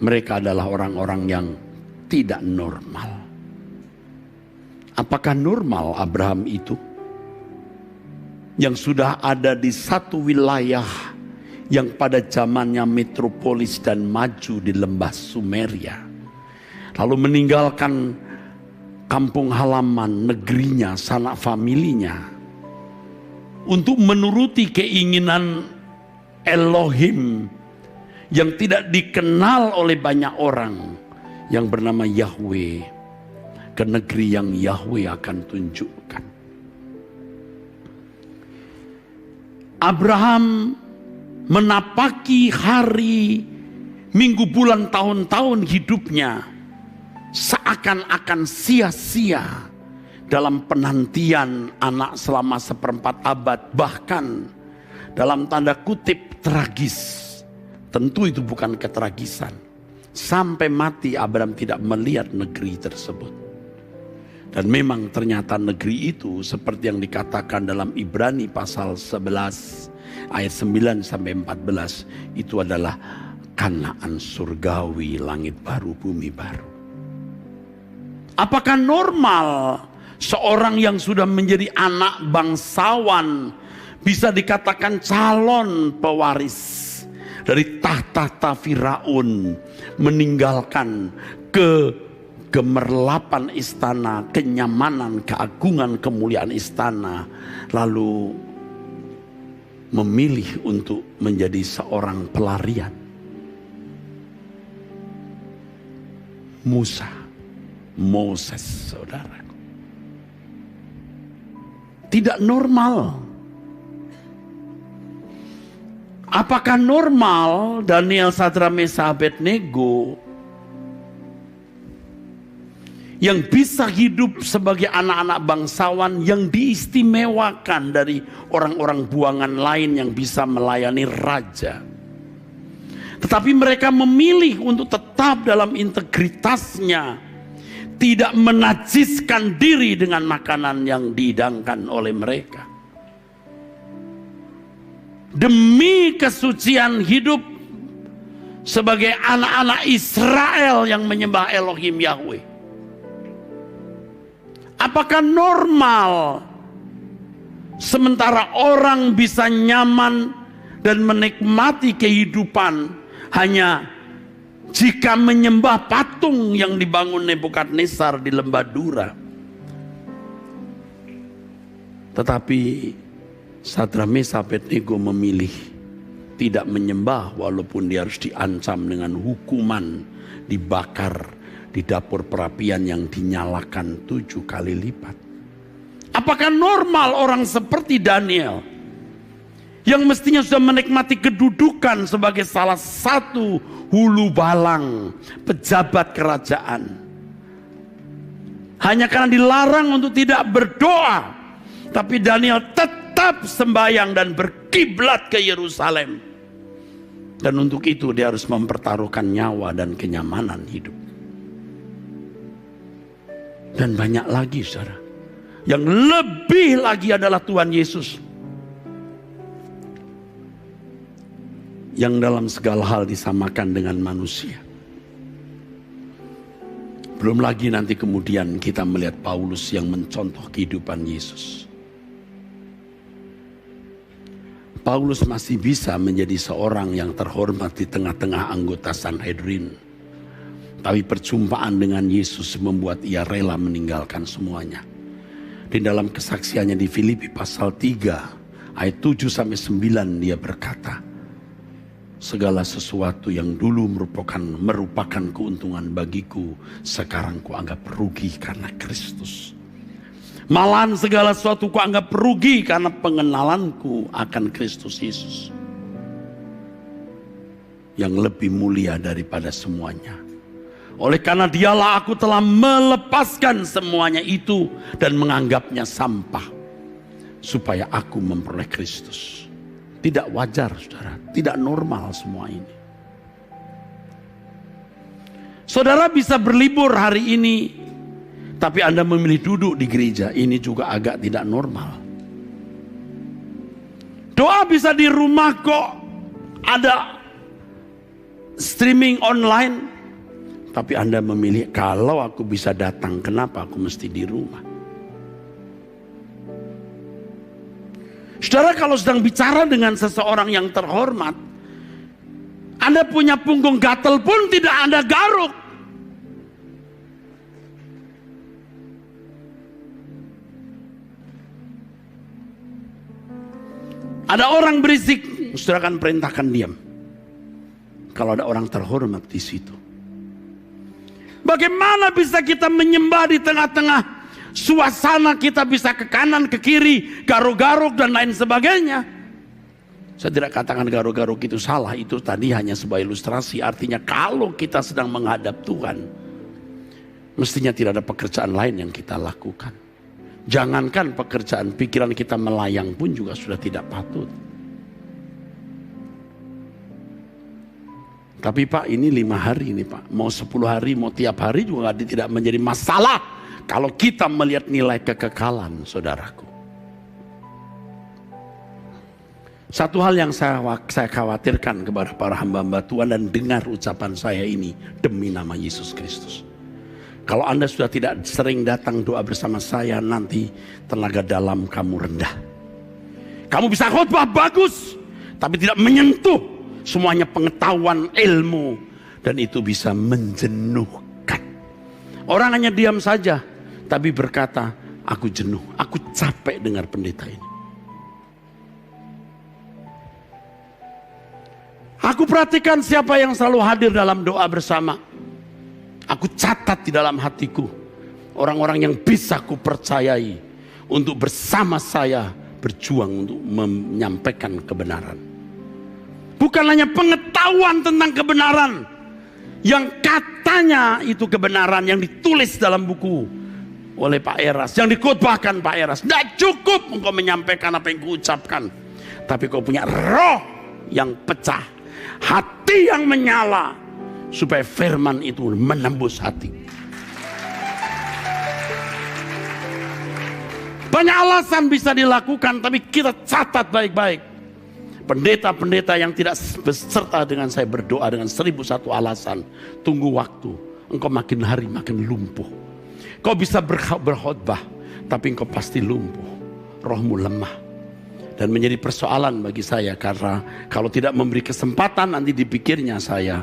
mereka adalah orang-orang yang tidak normal. Apakah normal Abraham itu? Yang sudah ada di satu wilayah yang pada zamannya metropolis dan maju di lembah Sumeria. Lalu meninggalkan kampung halaman, negerinya, sanak familinya. Untuk menuruti keinginan Elohim yang tidak dikenal oleh banyak orang, yang bernama Yahweh, ke negeri yang Yahweh akan tunjukkan. Abraham menapaki hari, minggu, bulan, tahun-tahun hidupnya seakan-akan sia-sia dalam penantian anak selama 1/4 abad, bahkan dalam tanda kutip tragis. Tentu itu bukan ketragisan. Sampai mati Abraham tidak melihat negeri tersebut. Dan memang ternyata negeri itu seperti yang dikatakan dalam Ibrani pasal 11 ayat 9 sampai 14, itu adalah Kanaan surgawi, langit baru, bumi baru. Apakah normal seorang yang sudah menjadi anak bangsawan bisa dikatakan calon pewaris dari tahta Firaun, meninggalkan gemerlapan istana, kenyamanan, keagungan, kemuliaan istana, lalu memilih untuk menjadi seorang pelarian? Moses, saudara, tidak normal. Apakah normal Daniel, Sadrak, Mesakh, Abednego yang bisa hidup sebagai anak-anak bangsawan yang diistimewakan dari orang-orang buangan lain yang bisa melayani raja, tetapi mereka memilih untuk tetap dalam integritasnya, tidak menajiskan diri dengan makanan yang dihidangkan oleh mereka, demi kesucian hidup sebagai anak-anak Israel yang menyembah Elohim Yahweh? Apakah normal sementara orang bisa nyaman dan menikmati kehidupan hanya jika menyembah patung yang dibangun Nebukadnezar di lembah Dura? Tetapi Sadrak, Mesakh, Abednego memilih tidak menyembah walaupun dia harus diancam dengan hukuman dibakar di dapur perapian yang dinyalakan 7 kali lipat. Apakah normal orang seperti Daniel yang mestinya sudah menikmati kedudukan sebagai salah satu hulu balang pejabat kerajaan, hanya karena dilarang untuk tidak berdoa, tapi Daniel tetap sembahyang dan berkiblat ke Yerusalem, dan untuk itu dia harus mempertaruhkan nyawa dan kenyamanan hidup? Dan banyak lagi, saudara. Yang lebih lagi adalah Tuhan Yesus, yang dalam segala hal disamakan dengan manusia. Belum lagi nanti kemudian kita melihat Paulus yang mencontoh kehidupan Yesus. Paulus masih bisa menjadi seorang yang terhormat di tengah-tengah anggota Sanhedrin. Tapi perjumpaan dengan Yesus membuat ia rela meninggalkan semuanya. Di dalam kesaksiannya di Filipi pasal 3 ayat 7 sampai 9 dia berkata, segala sesuatu yang dulu merupakan keuntungan bagiku, sekarang kuanggap rugi karena Kristus. Malahan segala sesuatu kuanggap rugi karena pengenalanku akan Kristus Yesus, yang lebih mulia daripada semuanya. Oleh karena dialah aku telah melepaskan semuanya itu dan menganggapnya sampah, supaya aku memperoleh Kristus. Tidak wajar, saudara, tidak normal semua ini. Saudara bisa berlibur hari ini, tapi Anda memilih duduk di gereja. Ini juga agak tidak normal. Doa bisa di rumah kok, ada streaming online, tapi Anda memilih, kalau aku bisa datang, kenapa aku mesti di rumah? Saudara, kalau sedang bicara dengan seseorang yang terhormat, Anda punya punggung gatel pun tidak Anda garuk. Ada orang berisik, saudara akan perintahkan diam. Kalau ada orang terhormat di situ. Bagaimana bisa kita menyembah di tengah-tengah suasana kita bisa ke kanan, ke kiri, garuk-garuk dan lain sebagainya? Saya tidak katakan garuk-garuk itu salah, itu tadi hanya sebuah ilustrasi. Artinya kalau kita sedang menghadap Tuhan, mestinya tidak ada pekerjaan lain yang kita lakukan. Jangankan pekerjaan, pikiran kita melayang pun juga sudah tidak patut. Tapi Pak, ini 5 hari ini Pak, mau 10 hari, mau tiap hari juga tidak menjadi masalah kalau kita melihat nilai kekekalan, saudaraku. Satu hal yang saya khawatirkan kepada para hamba-hamba Tuhan dan dengar ucapan saya ini demi nama Yesus Kristus. Kalau Anda sudah tidak sering datang doa bersama saya, nanti tenaga dalam kamu rendah. Kamu bisa khotbah bagus, tapi tidak menyentuh semuanya pengetahuan, ilmu, dan itu bisa menjenuhkan. Orang hanya diam saja, tapi berkata, aku jenuh, aku capek dengar pendeta ini. Aku perhatikan siapa yang selalu hadir dalam doa bersama. Aku catat di dalam hatiku orang-orang yang bisa ku percayai untuk bersama saya berjuang untuk menyampaikan kebenaran. Bukan hanya pengetahuan tentang kebenaran yang katanya itu kebenaran yang ditulis dalam buku oleh Pak Eras, yang dikhotbahkan Pak Eras. Tidak cukup engkau menyampaikan apa yang kuucapkan, tapi kau punya roh yang pecah, hati yang menyala, supaya firman itu menembus hati. Banyak alasan bisa dilakukan, tapi kita catat baik-baik. Pendeta-pendeta yang tidak beserta dengan saya berdoa dengan 1001 alasan, tunggu waktu. Engkau makin hari makin lumpuh. Kau bisa berkhotbah, tapi engkau pasti lumpuh. Rohmu lemah. Dan menjadi persoalan bagi saya, karena kalau tidak memberi kesempatan, nanti dipikirnya saya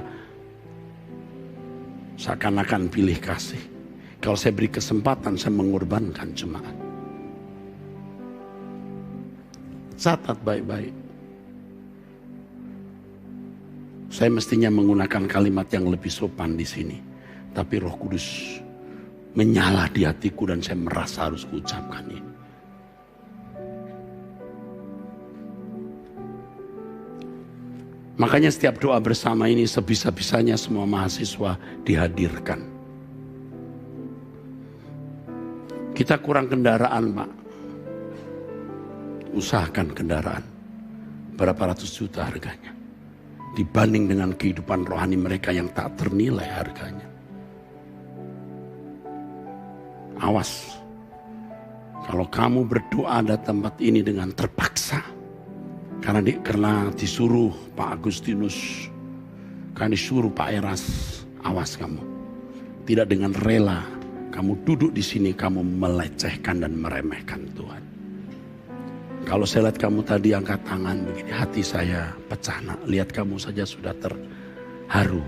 seakan-akan pilih kasih. Kalau saya beri kesempatan, saya mengorbankan jemaat. Catat baik-baik. Saya mestinya menggunakan kalimat yang lebih sopan di sini, tapi Roh Kudus menyala di hatiku dan saya merasa harus ucapkan ini. Makanya setiap doa bersama ini sebisa-bisanya semua mahasiswa dihadirkan. Kita kurang kendaraan, Pak. Usahakan kendaraan. Berapa ratus juta harganya. Dibanding dengan kehidupan rohani mereka yang tak ternilai harganya. Awas. Kalau kamu berdoa di tempat ini dengan terpaksa. Karena disuruh Pak Agustinus, karena disuruh Pak Eras, awas kamu. Tidak dengan rela kamu duduk di sini, kamu melecehkan dan meremehkan Tuhan. Kalau saya lihat kamu tadi angkat tangan begini, hati saya pecah. Lihat kamu saja sudah terharu.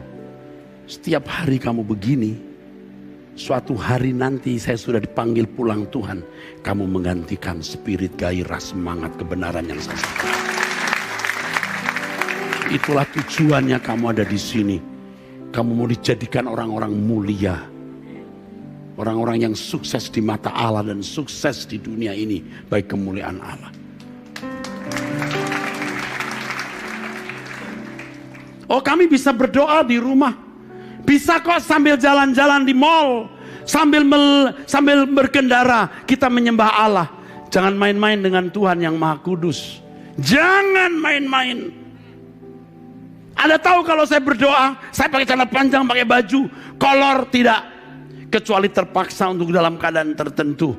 Setiap hari kamu begini, suatu hari nanti saya sudah dipanggil pulang Tuhan, kamu menggantikan spirit gairah, semangat kebenaran yang saya suka. Itulah tujuannya kamu ada di sini. Kamu mau dijadikan orang-orang mulia. Orang-orang yang sukses di mata Allah dan sukses di dunia ini. Baik kemuliaan Allah. Oh, kami bisa berdoa di rumah. Bisa kok sambil jalan-jalan di mall. Sambil berkendara kita menyembah Allah. Jangan main-main dengan Tuhan yang Maha Kudus. Jangan main-main. Anda tahu kalau saya berdoa, saya pakai celana panjang, pakai baju, kolor, tidak. Kecuali terpaksa untuk dalam keadaan tertentu.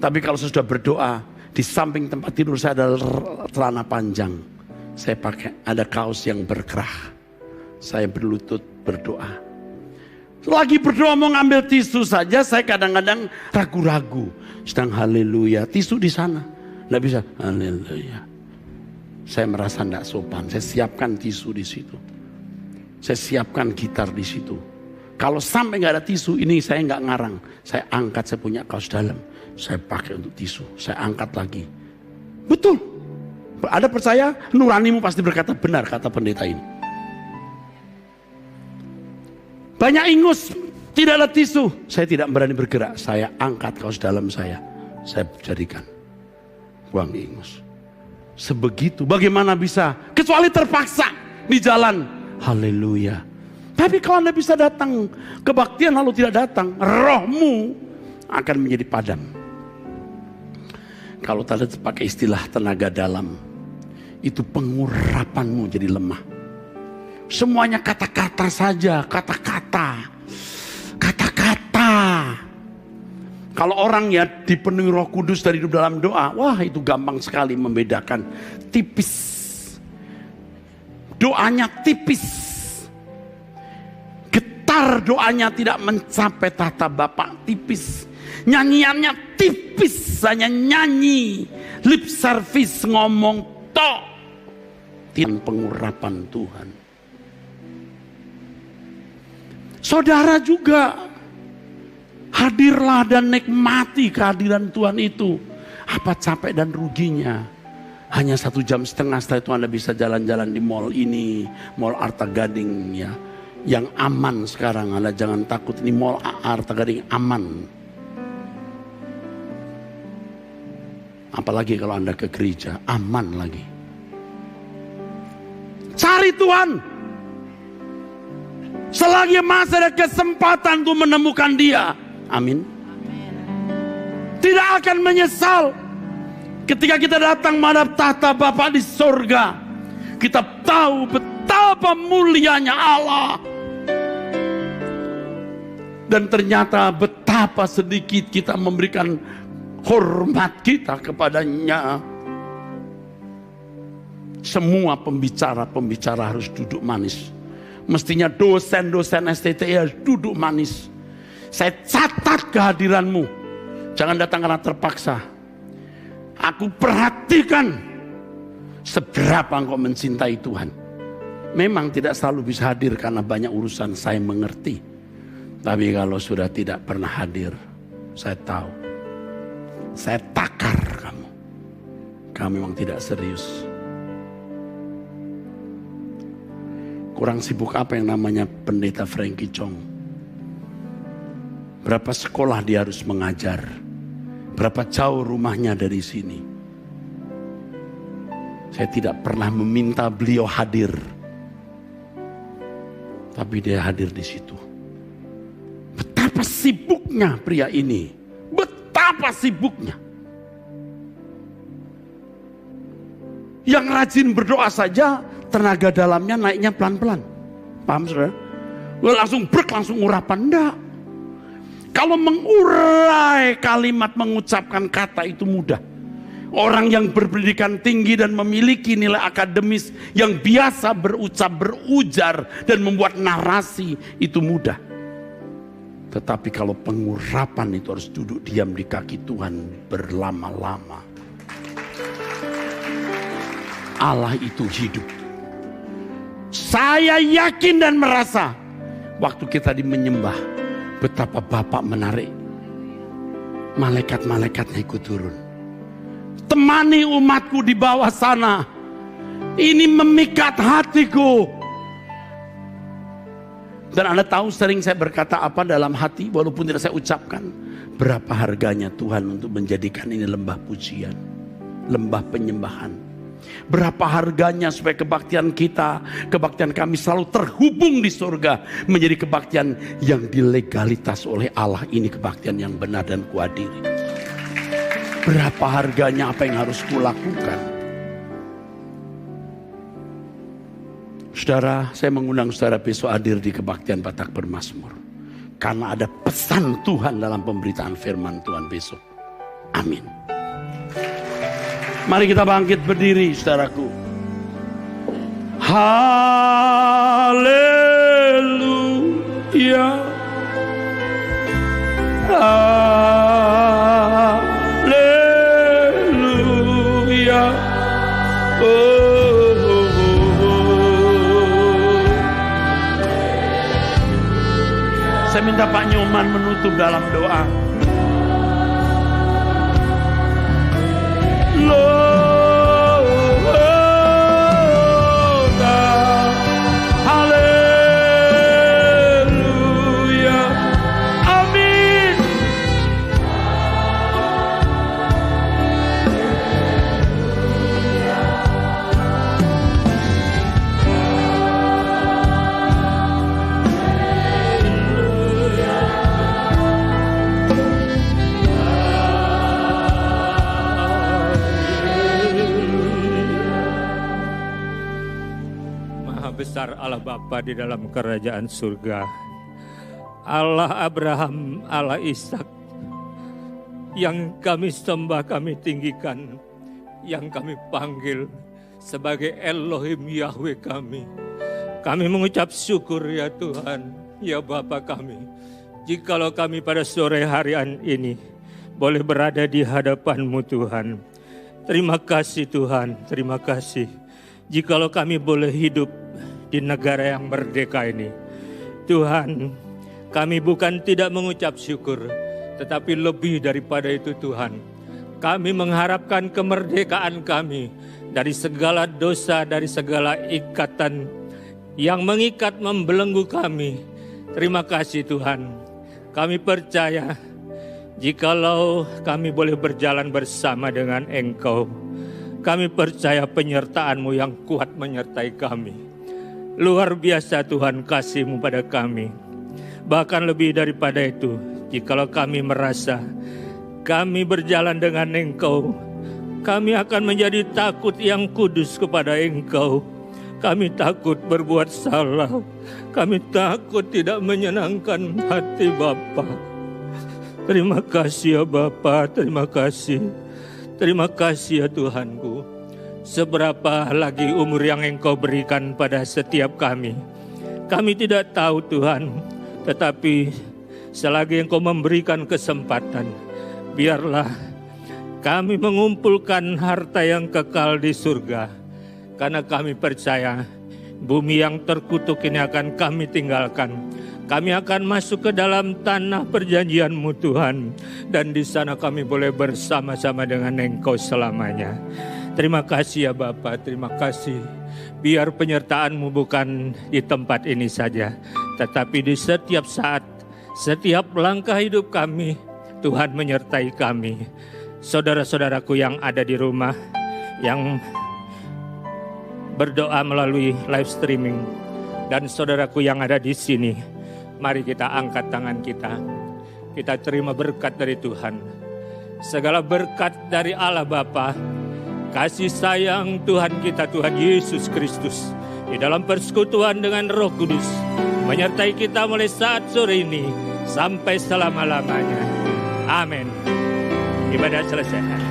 Tapi kalau saya sudah berdoa, di samping tempat tidur saya ada celana panjang. Saya pakai, ada kaos yang berkerah. Saya berlutut berdoa. Lagi berdoa mau ngambil tisu saja, saya kadang-kadang ragu-ragu. Sedang haleluya, tisu di sana. Nggak bisa, haleluya. Saya merasa tidak sopan. Saya siapkan tisu di situ. Saya siapkan gitar di situ. Kalau sampai nggak ada tisu, ini saya nggak ngarang. Saya angkat, saya punya kaos dalam. Saya pakai untuk tisu. Saya angkat lagi. Betul. Ada percaya? Nuranimu pasti berkata benar, kata pendeta ini. Banyak ingus, tidak ada tisu. Saya tidak berani bergerak. Saya angkat kaos dalam saya. Saya jadikan. Buang ingus. Sebegitu, bagaimana bisa? Kecuali terpaksa di jalan. Haleluya. Tapi kalau Anda bisa datang kebaktian lalu tidak datang, rohmu akan menjadi padam. Kalau tadi pakai istilah tenaga dalam, itu pengurapanmu jadi lemah. Semuanya kata-kata saja, kata-kata. Kata-kata. Kalau orang ya dipenuhi Roh Kudus dari hidup dalam doa, wah itu gampang sekali membedakan. Tipis. Doanya tipis. Getar doanya tidak mencapai tahta Bapa, tipis. Nyanyiannya tipis, hanya nyanyi, lip service, ngomong tok. Tidak pengurapan Tuhan. Saudara juga hadirlah dan nikmati kehadiran Tuhan itu. Apa capek dan ruginya? Hanya 1,5 jam, setelah itu Anda bisa jalan-jalan di mall ini, mall Arta Gading ya. Yang aman sekarang, Anda jangan takut, ini mall Arta Gading aman. Apalagi kalau Anda ke gereja, aman lagi. Cari Tuhan. Selagi masih ada kesempatan untuk menemukan Dia. Amin. Tidak akan menyesal. Ketika kita datang menghadap tahta Bapa di surga. Kita tahu betapa mulianya Allah. Dan ternyata betapa sedikit kita memberikan hormat kita kepadanya. Semua pembicara harus duduk manis. Mestinya dosen-dosen STTI harus duduk manis. Saya catat kehadiranmu. Jangan datang karena terpaksa. Aku perhatikan seberapa engkau mencintai Tuhan. Memang tidak selalu bisa hadir karena banyak urusan, saya mengerti. Tapi kalau sudah tidak pernah hadir, saya tahu. Saya takar kamu. Kamu memang tidak serius. Kurang sibuk apa yang namanya pendeta Frankie Chong? Berapa sekolah dia harus mengajar? Berapa jauh rumahnya dari sini? Saya tidak pernah meminta beliau hadir. Tapi dia hadir di situ. Betapa sibuknya pria ini. Betapa sibuknya. Yang rajin berdoa saja, tenaga dalamnya naiknya pelan-pelan. Paham saudara? Langsung langsung urapan. Enggak. Kalau mengurai kalimat, mengucapkan kata itu mudah. Orang yang berpendidikan tinggi dan memiliki nilai akademis yang biasa berucap, berujar dan membuat narasi itu mudah. Tetapi kalau pengurapan itu harus duduk diam di kaki Tuhan berlama-lama. Allah itu hidup. Saya yakin dan merasa waktu kita menyembah, betapa Bapak menarik malaikat-malaikatnya ikut turun. Temani umatku di bawah sana. Ini memikat hatiku. Dan Anda tahu sering saya berkata apa dalam hati walaupun tidak saya ucapkan. Berapa harganya Tuhan untuk menjadikan ini lembah pujian. Lembah penyembahan. Berapa harganya supaya kebaktian kita, kebaktian kami selalu terhubung di surga. Menjadi kebaktian yang dilegalitas oleh Allah. Ini kebaktian yang benar dan kuhadiri. Berapa harganya apa yang harus kulakukan? Saudara, saya mengundang saudara besok hadir di kebaktian Batak Bermazmur. Karena ada pesan Tuhan dalam pemberitaan firman Tuhan besok. Amin. Mari kita bangkit berdiri, saudaraku. Haleluya. Haleluya. Saya minta Pak Nyoman menutup dalam doa. Haleluya. Amin. Besar Allah Bapa di dalam kerajaan surga. Allah Abraham, Allah Ishak, yang kami sembah, kami tinggikan, yang kami panggil sebagai Elohim Yahweh kami. Kami mengucap syukur ya Tuhan, ya Bapa kami. Jikalau kami pada sore harian ini boleh berada di hadapan-Mu Tuhan. Terima kasih Tuhan, terima kasih. Jikalau kami boleh hidup di negara yang merdeka ini. Tuhan, kami bukan tidak mengucap syukur, tetapi lebih daripada itu Tuhan. Kami mengharapkan kemerdekaan kami dari segala dosa, dari segala ikatan yang mengikat membelenggu kami. Terima kasih Tuhan. Kami percaya jikalau kami boleh berjalan bersama dengan Engkau, kami percaya penyertaan-Mu yang kuat menyertai kami. Luar biasa Tuhan kasih-Mu pada kami. Bahkan lebih daripada itu, jikalau kami merasa kami berjalan dengan Engkau, kami akan menjadi takut yang kudus kepada Engkau. Kami takut berbuat salah. Kami takut tidak menyenangkan hati Bapa. Terima kasih ya Bapa, terima kasih. Terima kasih ya Tuhanku. Seberapa lagi umur yang Engkau berikan pada setiap kami. Kami tidak tahu Tuhan, tetapi selagi Engkau memberikan kesempatan, biarlah kami mengumpulkan harta yang kekal di surga. Karena kami percaya bumi yang terkutuk ini akan kami tinggalkan. Kami akan masuk ke dalam tanah perjanjian-Mu Tuhan. Dan di sana kami boleh bersama-sama dengan Engkau selamanya. Terima kasih ya Bapa, terima kasih. Biar penyertaan-Mu bukan di tempat ini saja, tetapi di setiap saat, setiap langkah hidup kami, Tuhan menyertai kami. Saudara-saudaraku yang ada di rumah, yang berdoa melalui live streaming, dan saudaraku yang ada di sini, mari kita angkat tangan kita. Kita terima berkat dari Tuhan. Segala berkat dari Allah Bapa, kasih sayang Tuhan kita, Tuhan Yesus Kristus, di dalam persekutuan dengan Roh Kudus, menyertai kita mulai saat sore ini sampai selama-lamanya. Amin. Ibadah selesai.